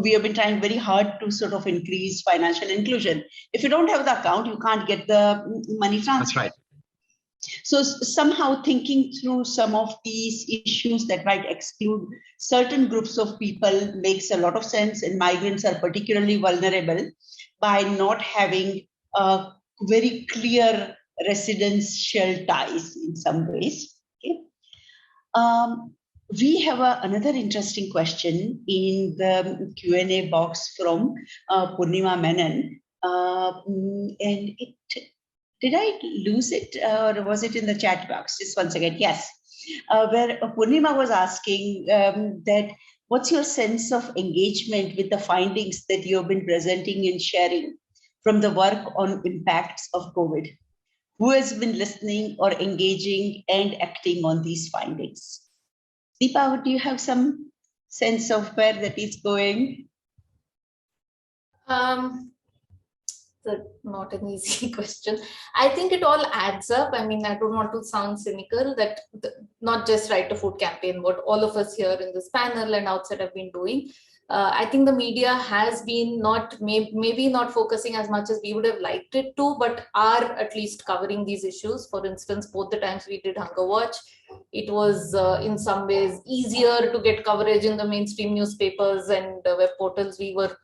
we have been trying very hard to sort of increase financial inclusion. If you don't have the account, you can't get the money transfer. That's right. So somehow thinking through some of these issues that might exclude certain groups of people makes a lot of sense, and migrants are particularly vulnerable by not having very clear residential ties in some ways. Okay. We have another interesting question in the Q&A box from Purnima Menon, and did I lose it or was it in the chat box? Just once again, yes. Where Purnima was asking that what's your sense of engagement with the findings that you have been presenting and sharing from the work on impacts of COVID? Who has been listening or engaging and acting on these findings? Dipa, do you have some sense of where that is going? Not an easy question. I think it all adds up. I mean, I don't want to sound cynical that not just Right to Food campaign, what all of us here in this panel and outside have been doing. I think the media has been maybe not focusing as much as we would have liked it to, but are at least covering these issues. For instance, both the times we did Hunger Watch, it was in some ways easier to get coverage in the mainstream newspapers and web portals. We were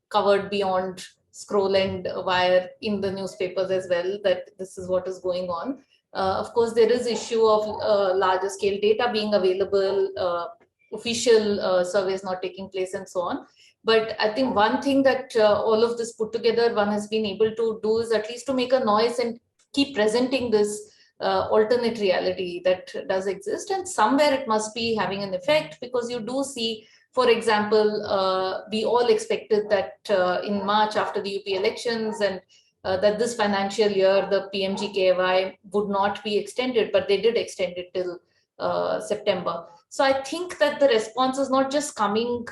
covered beyond scroll and wire in the newspapers as well, that this is what is going on. Of course, there is issue of larger scale data being available, official surveys not taking place and so on. But I think one thing that all of this put together, one has been able to do is at least to make a noise and keep presenting this alternate reality that does exist. And somewhere it must be having an effect, because you do see For example, we all expected that in March after the UP elections and that this financial year, the PMGKY would not be extended, but they did extend it till September. So I think that the response is not just coming,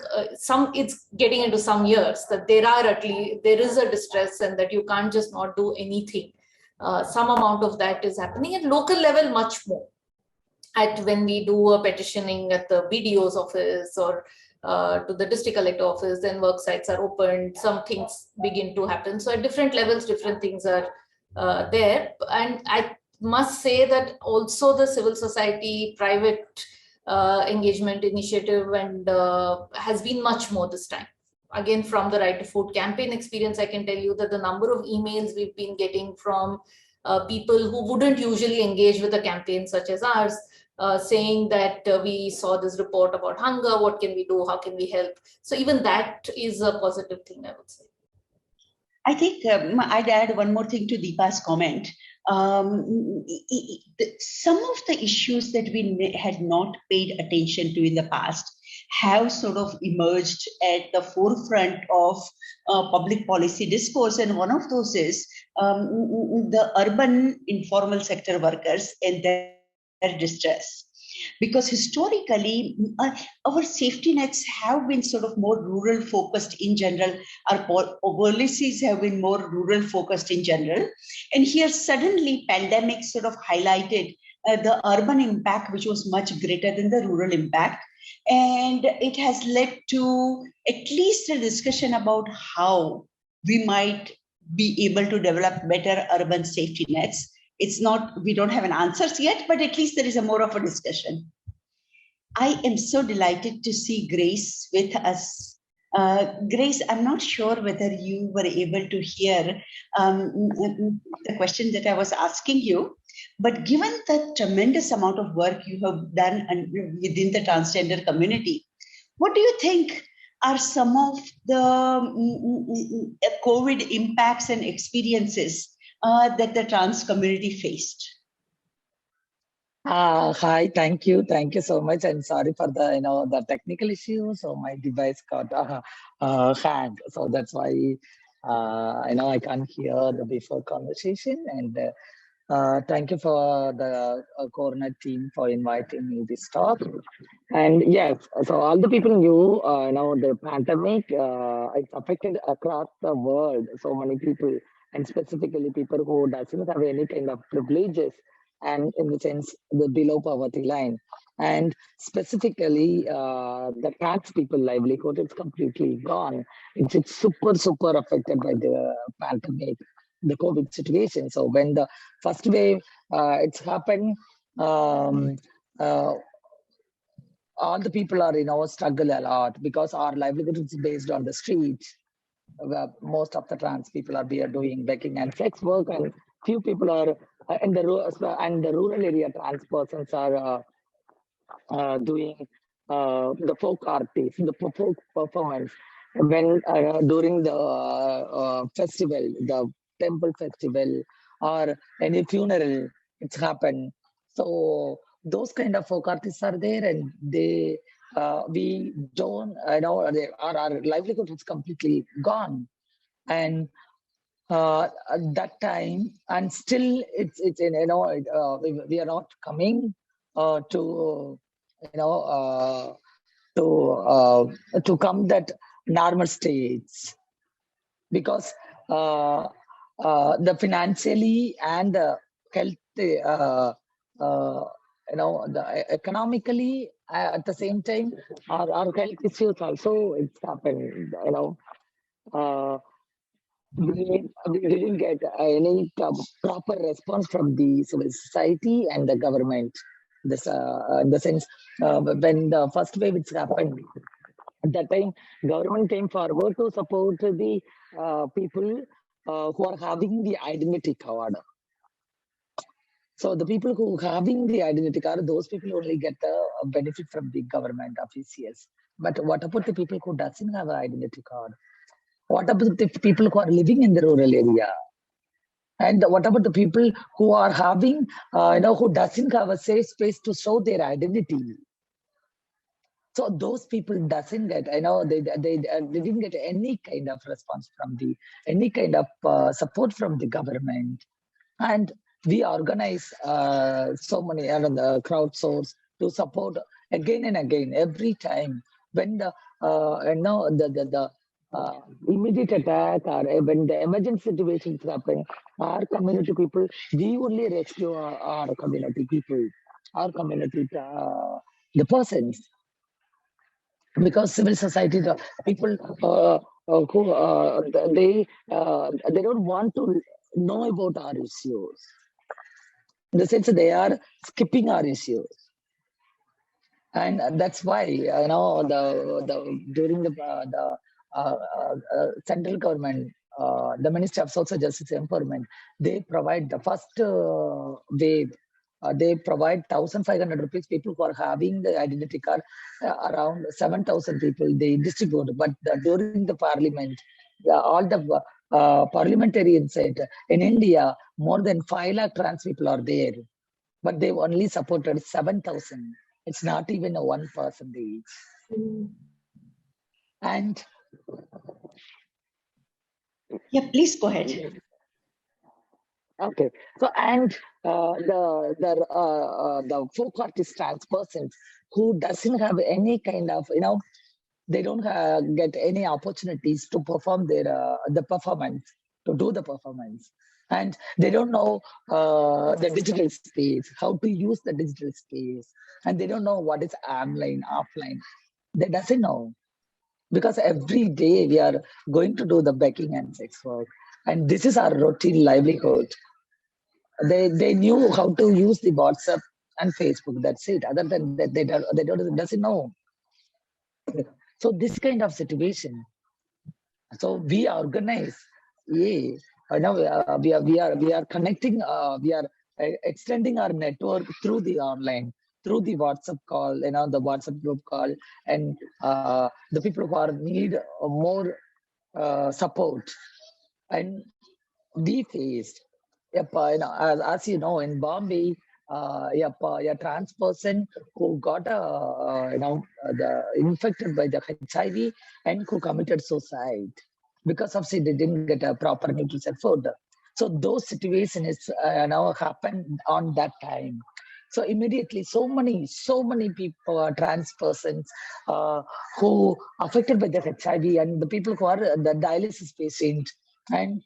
it's getting into some years that there is a distress and that you can't just not do anything. Some amount of that is happening at local level, much more. When we do a petitioning at the BDO's office or to the district collector office, then work sites are opened, some things begin to happen. So at different levels, different things are there. And I must say that also the civil society, private engagement initiative and has been much more this time. Again, from the Right to Food campaign experience, I can tell you that the number of emails we've been getting from people who wouldn't usually engage with a campaign such as ours, saying that we saw this report about hunger, what can we do, how can we help? So even that is a positive thing, I would say. I think I'd add one more thing to Dipa's comment. Some of the issues that we had not paid attention to in the past have sort of emerged at the forefront of public policy discourse. And one of those is the urban informal sector workers and their distress. Because historically, our safety nets have been sort of more rural focused in general. Our policies have been more rural focused in general. And here suddenly pandemic sort of highlighted the urban impact, which was much greater than the rural impact. And it has led to at least a discussion about how we might be able to develop better urban safety nets. It's not, we don't have an answers yet, but at least there is a more of a discussion. I am so delighted to see Grace with us. Grace, I'm not sure whether you were able to hear the question that I was asking you, but given the tremendous amount of work you have done within the transgender community, what do you think are some of the COVID impacts and experiences that the trans community faced? Hi, thank you so much, and sorry for the the technical issue. So my device got hacked, so that's why I can't hear the before conversation. And thank you for the Coronet team for inviting me this talk. And yes, so all the people knew the pandemic it's affected across the world. So many people, and specifically people who doesn't have any kind of privileges, and in the sense the below poverty line, and specifically the trans people livelihood is completely gone. It's super affected by the pandemic, the COVID situation. So when the first wave it's happened, all the people are struggle a lot because our livelihood is based on the streets. Most of the trans people are doing begging and sex work, and few people are in the rural area. Trans persons are doing the folk artists, the folk performance. When during the festival, the temple festival, or any funeral, it's happened. So those kind of folk artists are there, and they we don't our livelihood is completely gone. And that time, and still it's we are not coming to come that normal states, because the financially and the health the economically at the same time our health issues also it's happened. We didn't get any proper response from the civil society and the government. This in the sense when the first wave it's happened, at that time government came forward to support the people who are having the identity card. So the people who are having the identity card, those people only get the benefit from the government officials. But what about the people who doesn't have an identity card? What about the people who are living in the rural area? And what about the people who are having, who doesn't have a safe space to show their identity? So those people doesn't get, they didn't get any kind of response from any kind of support from the government. And we organize so many crowdsource to support again and again every time when the immediate attack or when the emergency situations happen. Our community people, we only rescue our community people, our community the persons, because civil society, the people who they don't want to know about our issues. In the sense they are skipping our issues, and that's why during the central government, the Ministry of Social Justice Empowerment, they provide the first wave. They provide 1,500 rupees. People who are having the identity card, around 7,000 people they distribute. But during the parliament, all the parliamentarians said in India, more than 5 lakh trans people are there, but they only supported 7,000. It's not even a 1%. And yeah, please go ahead. Okay, so and the folk artist trans persons who doesn't have any kind of they don't get any opportunities to perform their the performance, to do the performance, and they don't know the digital space, how to use the digital space, and they don't know what is online, offline. They doesn't know, because every day we are going to do the begging and sex work, and this is our routine livelihood. They knew how to use the WhatsApp and Facebook. That's it. Other than that, they doesn't know. So this kind of situation. So we organize. Yeah, we are connecting. We are extending our network through the online, through the WhatsApp call. The WhatsApp group call, and the people who are need more support. And we faced. As you know, in Bombay, a trans person who got infected by the HIV and who committed suicide because of she didn't get a proper nutrition food. So those situations now happen on that time. So immediately, so many people, trans persons who affected by the HIV, and the people who are the dialysis patient and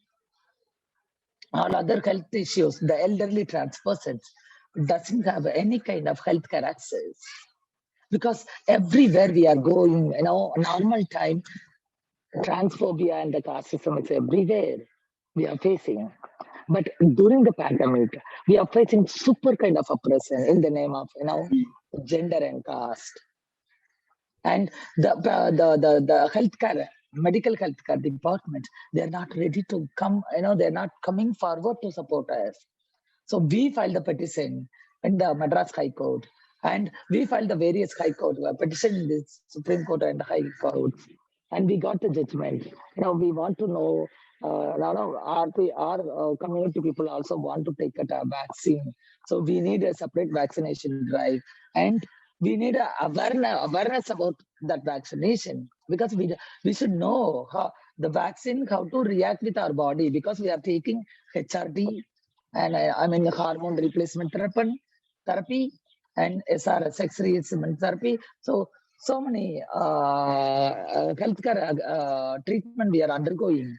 all other health issues, the elderly trans persons doesn't have any kind of healthcare access, because everywhere we are going, normal time, transphobia and the casteism is everywhere we are facing. But during the pandemic, we are facing super kind of oppression in the name of gender and caste. And the healthcare, medical healthcare department, they're not ready to come, they're not coming forward to support us. So we filed a petition in the Madras High Court, and we filed the various High Court petition in the Supreme Court and the High Court, and we got the judgment. We want to know, our community people also want to take a vaccine. So we need a separate vaccination drive, and we need a awareness about that vaccination, because we should know how the vaccine, how to react with our body, because we are taking HRT and hormone replacement therapy and SRS, sex reassignment therapy. So many healthcare treatment we are undergoing.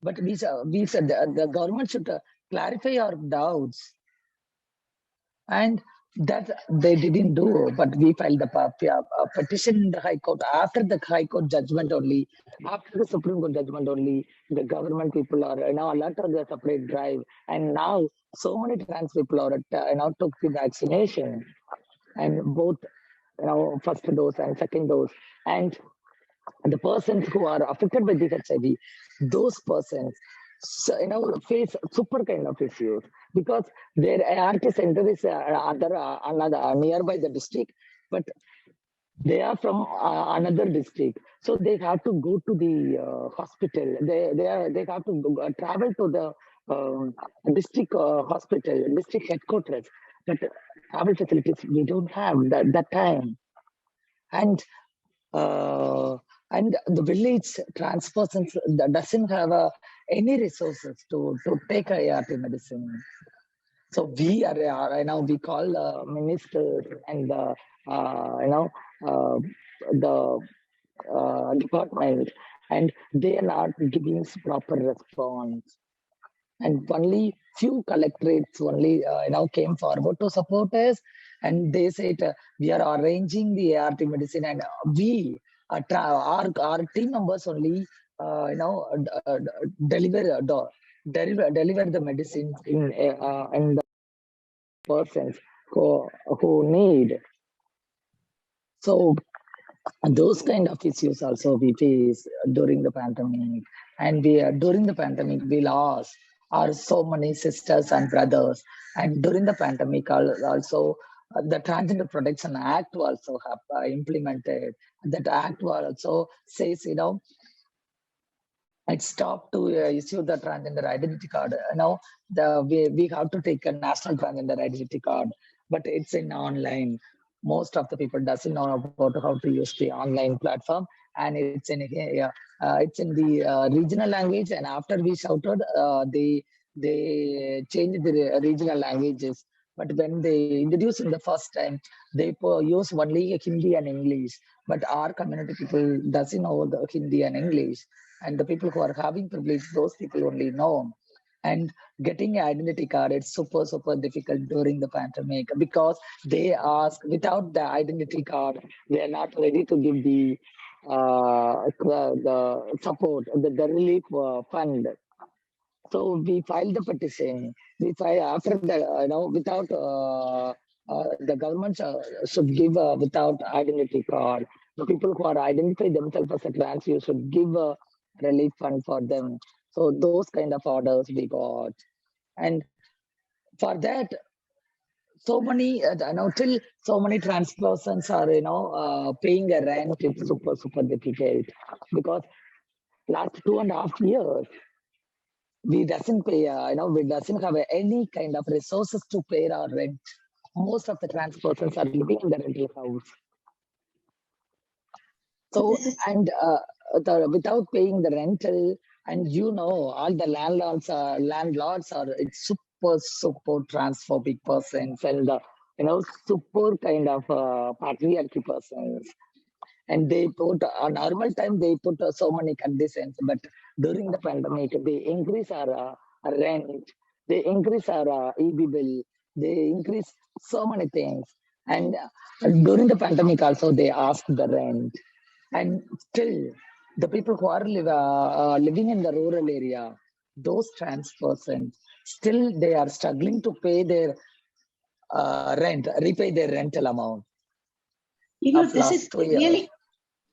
But we said the government should clarify our doubts, and that they didn't do. But we filed the petition in the High Court. After the High Court judgment only, after the Supreme Court judgment only, the government people are now alert on the separate drive, and now so many trans people are took the vaccination, and both first dose and second dose, and the persons who are affected by the HIV, those persons face super kind of issues, because their ART center is another nearby the district, but they are from another district, so they have to go to the hospital. They have to travel to the district hospital, district headquarters. But travel facilities we don't have that time, and and the village trans persons doesn't have any resources to take ART medicine. So we are now we call ministers and the department, and they are not giving proper response. And only few collectorates only came forward to support us, and they said we are arranging the ART medicine, and we our team members only deliver the medicine in the persons who need. So those kind of issues also we face during the pandemic, and during the pandemic we lost our so many sisters and brothers, and during the pandemic also the Transgender Protection Act also have implemented. That act also says it stopped to issue the transgender identity card. Now we have to take a national transgender identity card, but it's in online. Most of the people doesn't know about how to use the online platform, and it's in the regional language. And after we shouted, they changed the regional languages. But when they introduced in the first time, they use only Hindi and English. But our community people doesn't know the Hindi and English, and the people who are having privilege, those people only know. And getting an identity card, it's super difficult during the pandemic, because they ask without the identity card, they are not ready to give the support, the relief fund. So we filed the petition. We filed after the without the government should give without identity card. The people who are identify themselves as a trans, you should give a relief fund for them. So those kind of orders we got, and for that, so many till so many trans persons are paying a rent. It's super difficult, because last 2.5 years we doesn't pay. We doesn't have any kind of resources to pay our rent. Most of the trans persons are living in the rental house. So and without paying the rental, and all the landlords are it's super transphobic persons, and super kind of patriarchy persons. And they put normal time they put so many conditions, but during the pandemic they increase our rent, they increase our EB bill, they increase so many things. And during the pandemic also they ask the rent, and still the people who are living in the rural area, those trans persons, still they are struggling to pay their repay their rental amount. This is really,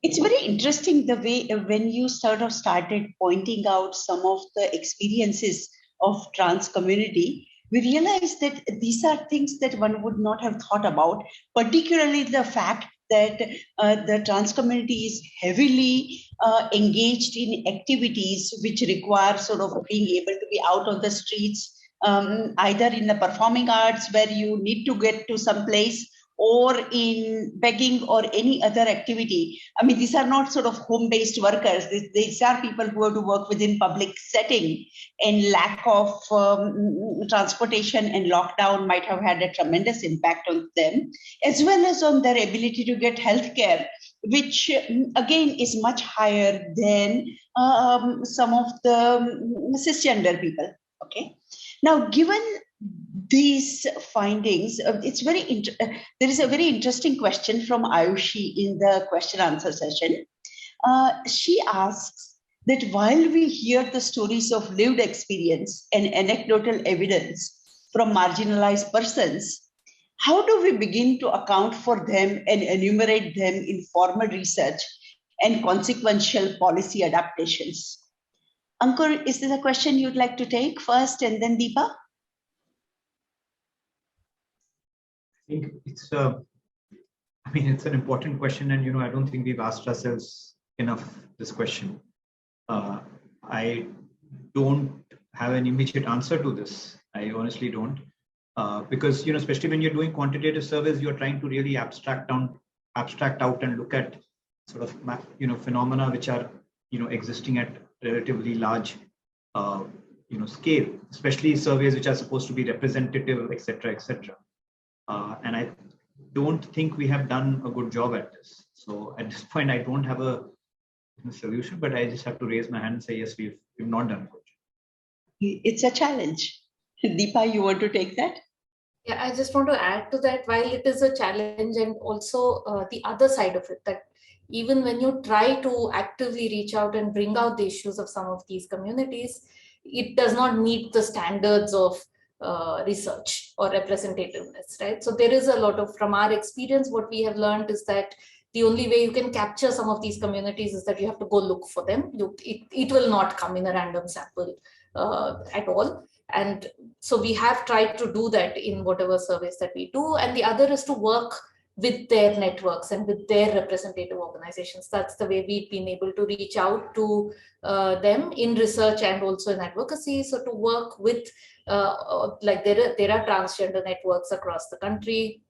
it's very interesting the way when you sort of started pointing out some of the experiences of trans community, we realized that these are things that one would not have thought about, particularly the fact that the trans community is heavily engaged in activities which require sort of being able to be out of the streets, either in the performing arts where you need to get to some place, or in begging or any other activity. I mean, these are not sort of home-based workers. These are people who have to work within public setting, and lack of transportation and lockdown might have had a tremendous impact on them, as well as on their ability to get healthcare, which again is much higher than some of the cisgender people. Okay. Now, given these findings, it's there is a very interesting question from Ayushi in the question answer session. She asks that while we hear the stories of lived experience and anecdotal evidence from marginalized persons, how do we begin to account for them and enumerate them in formal research and consequential policy adaptations? Ankur, is this a question you'd like to take first, and then Dipa? I think it's it's an important question, and I don't think we've asked ourselves enough this question. I don't have an immediate answer to this. I honestly don't, because especially when you're doing quantitative surveys, you're trying to really abstract out and look at sort of phenomena which are existing at relatively large scale, especially surveys which are supposed to be representative, etc., etc. And I don't think we have done a good job at this. So at this point, I don't have a solution, but I just have to raise my hand and say, yes, we've not done a good job. It's a challenge. Dipa, you want to take that? Yeah, I just want to add to that, while it is a challenge, and also the other side of it, that even when you try to actively reach out and bring out the issues of some of these communities, it does not meet the standards of research or representativeness, right? So there is a lot of, from our experience, what we have learned is that the only way you can capture some of these communities is that you have to go look for them. It will not come in a random sample at all. And so we have tried to do that in whatever surveys that we do. And the other is to work with their networks and with their representative organizations. That's the way we've been able to reach out to them in research and also in advocacy. So to work with, like there are transgender networks across the country,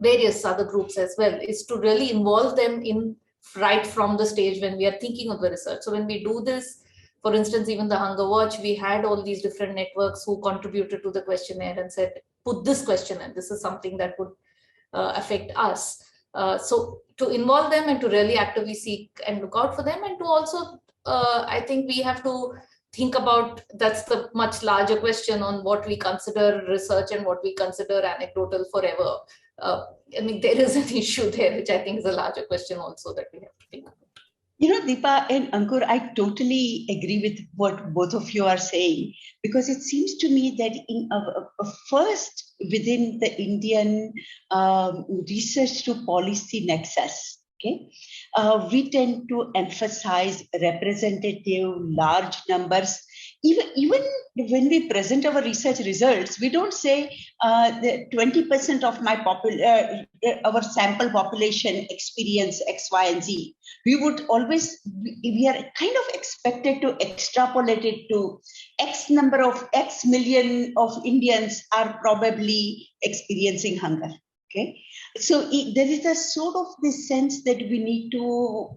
various other groups as well, is to really involve them in right from the stage when we are thinking of the research. So when we do this, for instance, even the Hunger Watch, we had all these different networks who contributed to the questionnaire and said, put this question in, this is something that would affect us. So to involve them and to really actively seek and look out for them, and to also, I think we have to think about, that's the much larger question on what we consider research and what we consider anecdotal forever. I mean, there is an issue there, which I think is a larger question also that we have to think about. Dipa and Ankur, I totally agree with what both of you are saying, because it seems to me that in first within the Indian research to policy nexus, okay, we tend to emphasize representative large numbers. Even when we present our research results, we don't say that 20% of my our sample population experience X, Y, and Z. We would always, we are kind of expected to extrapolate it to X number of X million of Indians are probably experiencing hunger. Okay, so there is a sort of this sense that we need to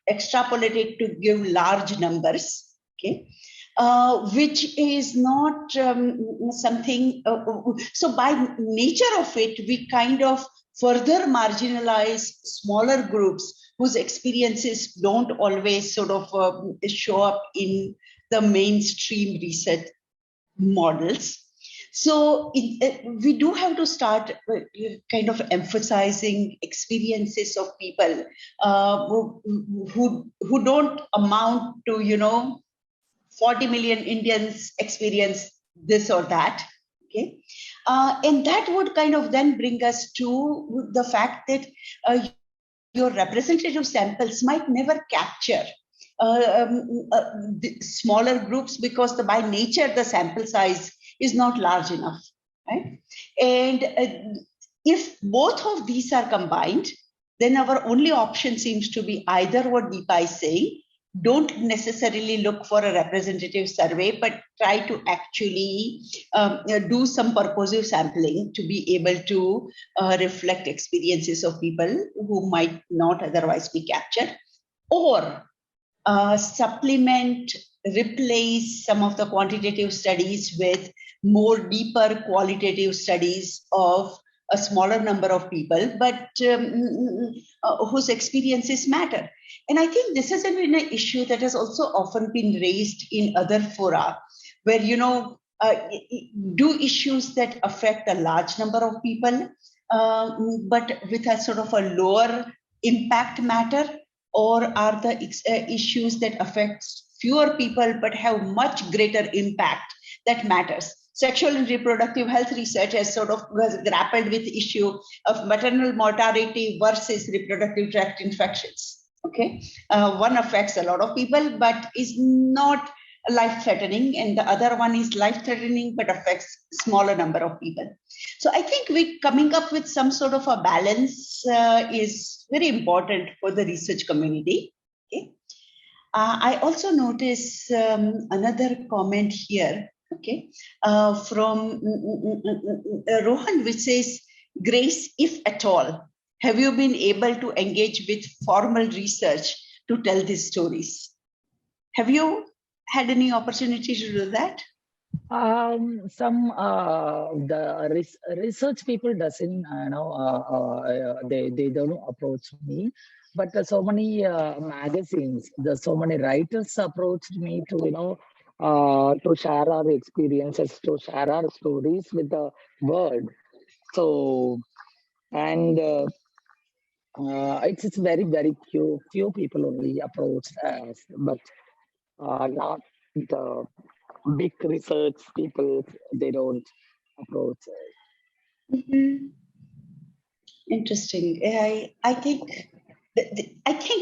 extrapolate it to give large numbers. Okay. Which is not something, so by nature of it, we kind of further marginalize smaller groups whose experiences don't always sort of show up in the mainstream research models. So we do have to start kind of emphasizing experiences of people who don't amount to, 40 million Indians experience this or that, okay? And that would kind of then bring us to the fact that your representative samples might never capture the smaller groups, because by nature, the sample size is not large enough, right? And if both of these are combined, then our only option seems to be either what Dipa is saying, don't necessarily look for a representative survey, but try to actually do some purposive sampling to be able to reflect experiences of people who might not otherwise be captured, or supplement, replace some of the quantitative studies with more deeper qualitative studies of a smaller number of people, but whose experiences matter. And I think this has been an issue that has also often been raised in other fora, where, do issues that affect a large number of people, but with a sort of a lower impact matter, or are the issues that affect fewer people but have much greater impact that matters? Sexual and reproductive health research has sort of grappled with the issue of maternal mortality versus reproductive tract infections. Okay, one affects a lot of people but is not life-threatening, and the other one is life-threatening but affects smaller number of people. So I think we coming up with some sort of a balance is very important for the research community. Okay, I also notice another comment here. Okay, from Rohan, which says, grace, if at all. have you been able to engage with formal research to tell these stories? Have you had any opportunity to do that? Some the research people doesn't they don't approach me, but so many magazines, so many writers approached me to to share our experiences, to share our stories with the world. So and it's very few people only approached us, but not the big research people, they don't approach us. Mm-hmm. Interesting. I think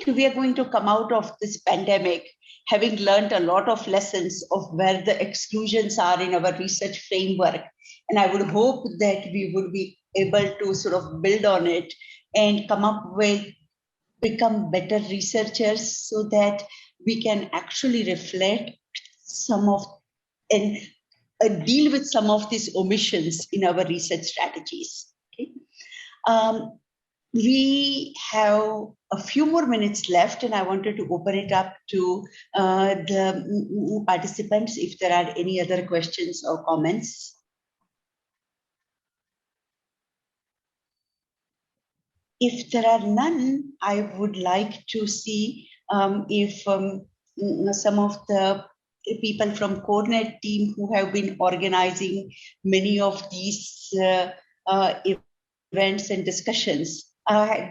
we are going to come out of this pandemic having learned a lot of lessons of where the exclusions are in our research framework. And I would hope that we would be able to sort of build on it and become better researchers so that we can actually reflect some of and deal with some of these omissions in our research strategies. Okay. We have a few more minutes left, and I wanted to open it up to the participants if there are any other questions or comments. If there are none, I would like to see if some of the people from CoreNet team who have been organizing many of these events and discussions,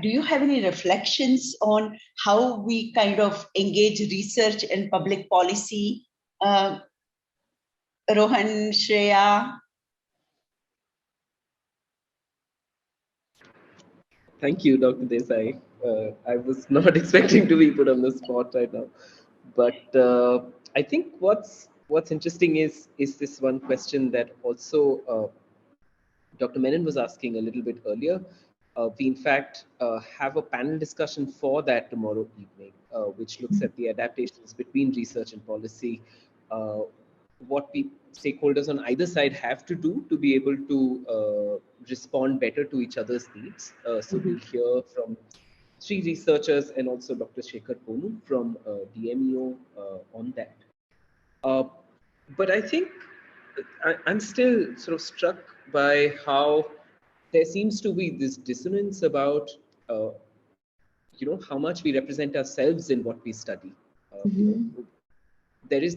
do you have any reflections on how we kind of engage research and public policy? Rohan, Shreya? Thank you, Dr. Desai. I was not expecting to be put on the spot right now, but I think what's interesting is this one question that also Dr. Menon was asking a little bit earlier. We in fact have a panel discussion for that tomorrow evening, which looks at the adaptations between research and policy. What stakeholders on either side have to do to be able to respond better to each other's needs. So we'll hear from 3 researchers and also Dr. Shekhar Banu from DMEO on that. But I think I'm still sort of struck by how there seems to be this dissonance about how much we represent ourselves in what we study. There is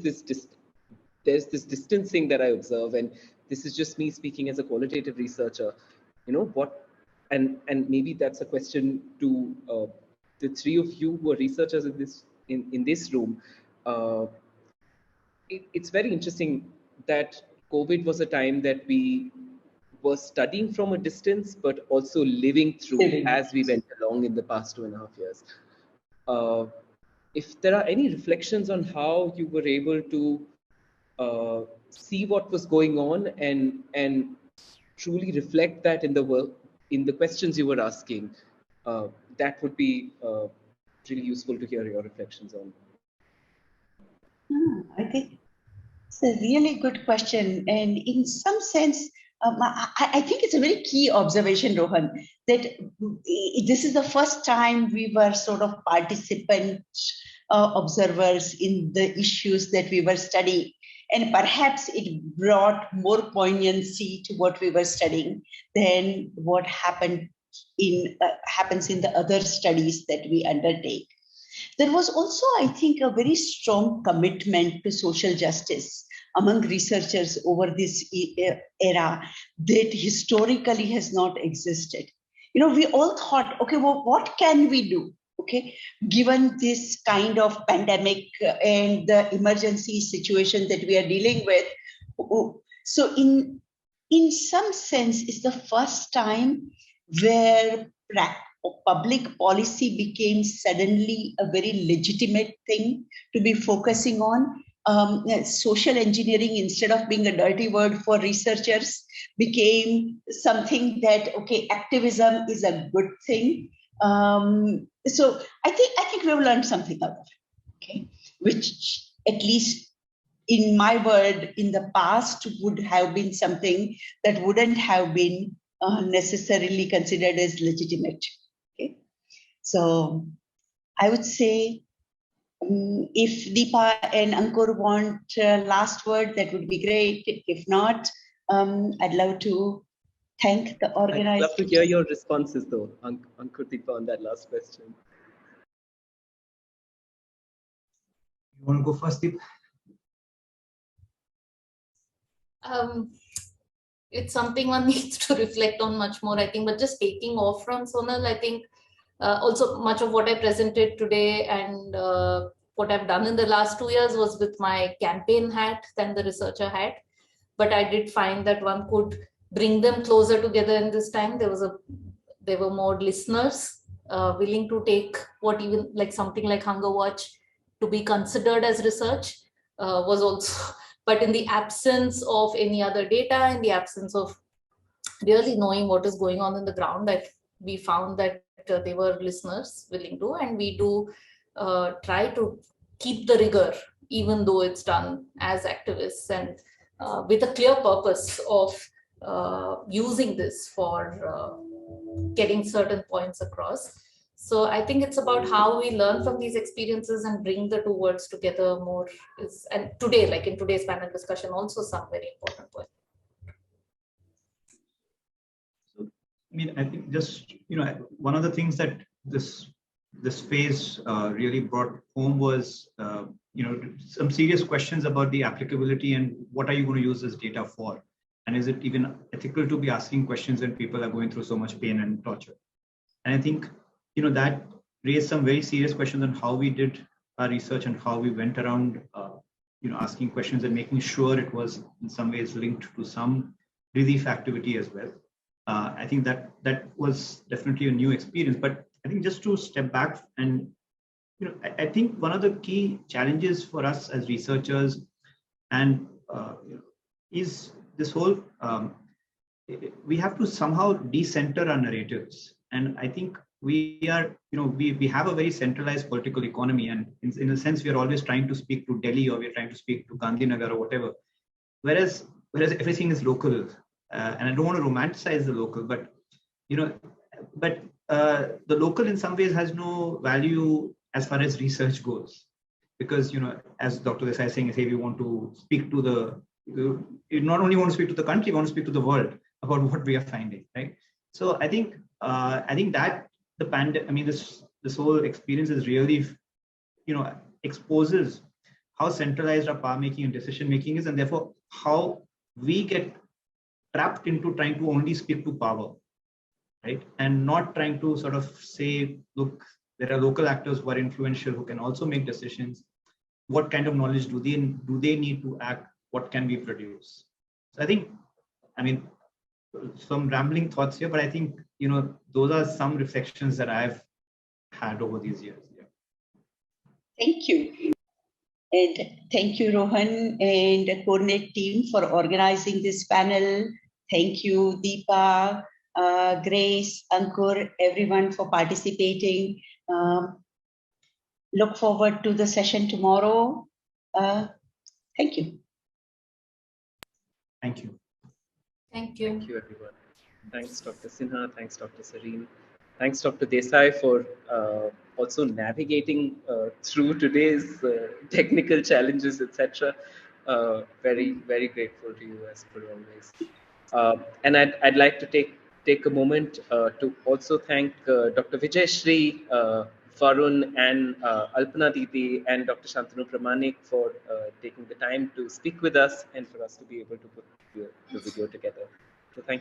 there's this distancing that I observe, and this is just me speaking as a qualitative researcher. And maybe that's a question to the 3 of you who are researchers in this room. It's very interesting that COVID was a time that we were studying from a distance, but also living through as we went along in the past 2.5 years. If there are any reflections on how you were able to see what was going on and truly reflect that in the work, in the questions you were asking, that would be really useful to hear your reflections on. I think it's a really good question. And in some sense, I think it's a very key observation, Rohan, that this is the first time we were sort of participant observers in the issues that we were studying. And perhaps it brought more poignancy to what we were studying than what happens in the other studies that we undertake. There was also, I think, a very strong commitment to social justice among researchers over this era that historically has not existed. We all thought, okay, well, what can we do? Okay, given this kind of pandemic and the emergency situation that we are dealing with. So in some sense, it's the first time where public policy became suddenly a very legitimate thing to be focusing on. Social engineering, instead of being a dirty word for researchers, became something that, okay, activism is a good thing. So I think we've learned something out of it, okay, which at least in my world in the past would have been something that wouldn't have been necessarily considered as legitimate. So I would say if Dipa and Ankur want last word, that would be great. If not, I'd love to thank the organizers. I'd love to hear your responses though, Ankur, Dipa, on that last question. You want to go first, Deep? It's something one needs to reflect on much more, I think, but just taking off from Sonal, I think also much of what I presented today and what I've done in the last 2 years was with my campaign hat than the researcher hat. But I did find that one could bring them closer together in this time. There were more listeners willing to take what even like something like Hunger Watch to be considered as research was also, but in the absence of any other data, in the absence of really knowing what is going on in the ground, that we found that they were listeners willing to, and we do try to keep the rigor, even though it's done as activists and with a clear purpose of using this for getting certain points across. So I think it's about how we learn from these experiences and bring the two words together more. And today, like in today's panel discussion, also some very important points. So, I mean, I think just, one of the things that this phase really brought home was, some serious questions about the applicability and what are you going to use this data for? And is it even ethical to be asking questions when people are going through so much pain and torture? And I think, that raised some very serious questions on how we did our research and how we went around, asking questions and making sure it was in some ways linked to some relief activity as well. I think that was definitely a new experience. But I think just to step back and, I think one of the key challenges for us as researchers and is this whole, we have to somehow decenter our narratives. And I think we are, we have a very centralized political economy, and in a sense, we are always trying to speak to Delhi, or we're trying to speak to Gandhinagar or whatever, whereas everything is local. And I don't want to romanticize the local, but the local in some ways has no value as far as research goes, because as Dr. Desai is saying, we want to speak to you not only want to speak to the country, you want to speak to the world about what we are finding, right? So I think that the pandemic, I mean, this whole experience is really, exposes how centralized our power making and decision making is, and therefore how we get trapped into trying to only speak to power, right? And not trying to sort of say, look, there are local actors who are influential who can also make decisions. What kind of knowledge do they need to act? What can we produce? So I think, I mean, some rambling thoughts here, but I think, those are some reflections that I've had over these years. Yeah. Thank you. And thank you, Rohan and the coordinate team for organizing this panel. Thank you, Dipa, Grace, Ankur, everyone for participating. Look forward to the session tomorrow. Thank you. Thank you. Thank you. Thank you, everyone. Thanks, Dr. Sinha. Thanks, Dr. Sarin. Thanks, Dr. Desai, for also navigating through today's technical challenges, etc. Very, very grateful to you, as per always. And I'd like to take a moment to also thank Dr. Vijayashree, Varun, and Alpana Didi, and Dr. Shantanu Pramanik for taking the time to speak with us and for us to be able to put the video together. So thank you.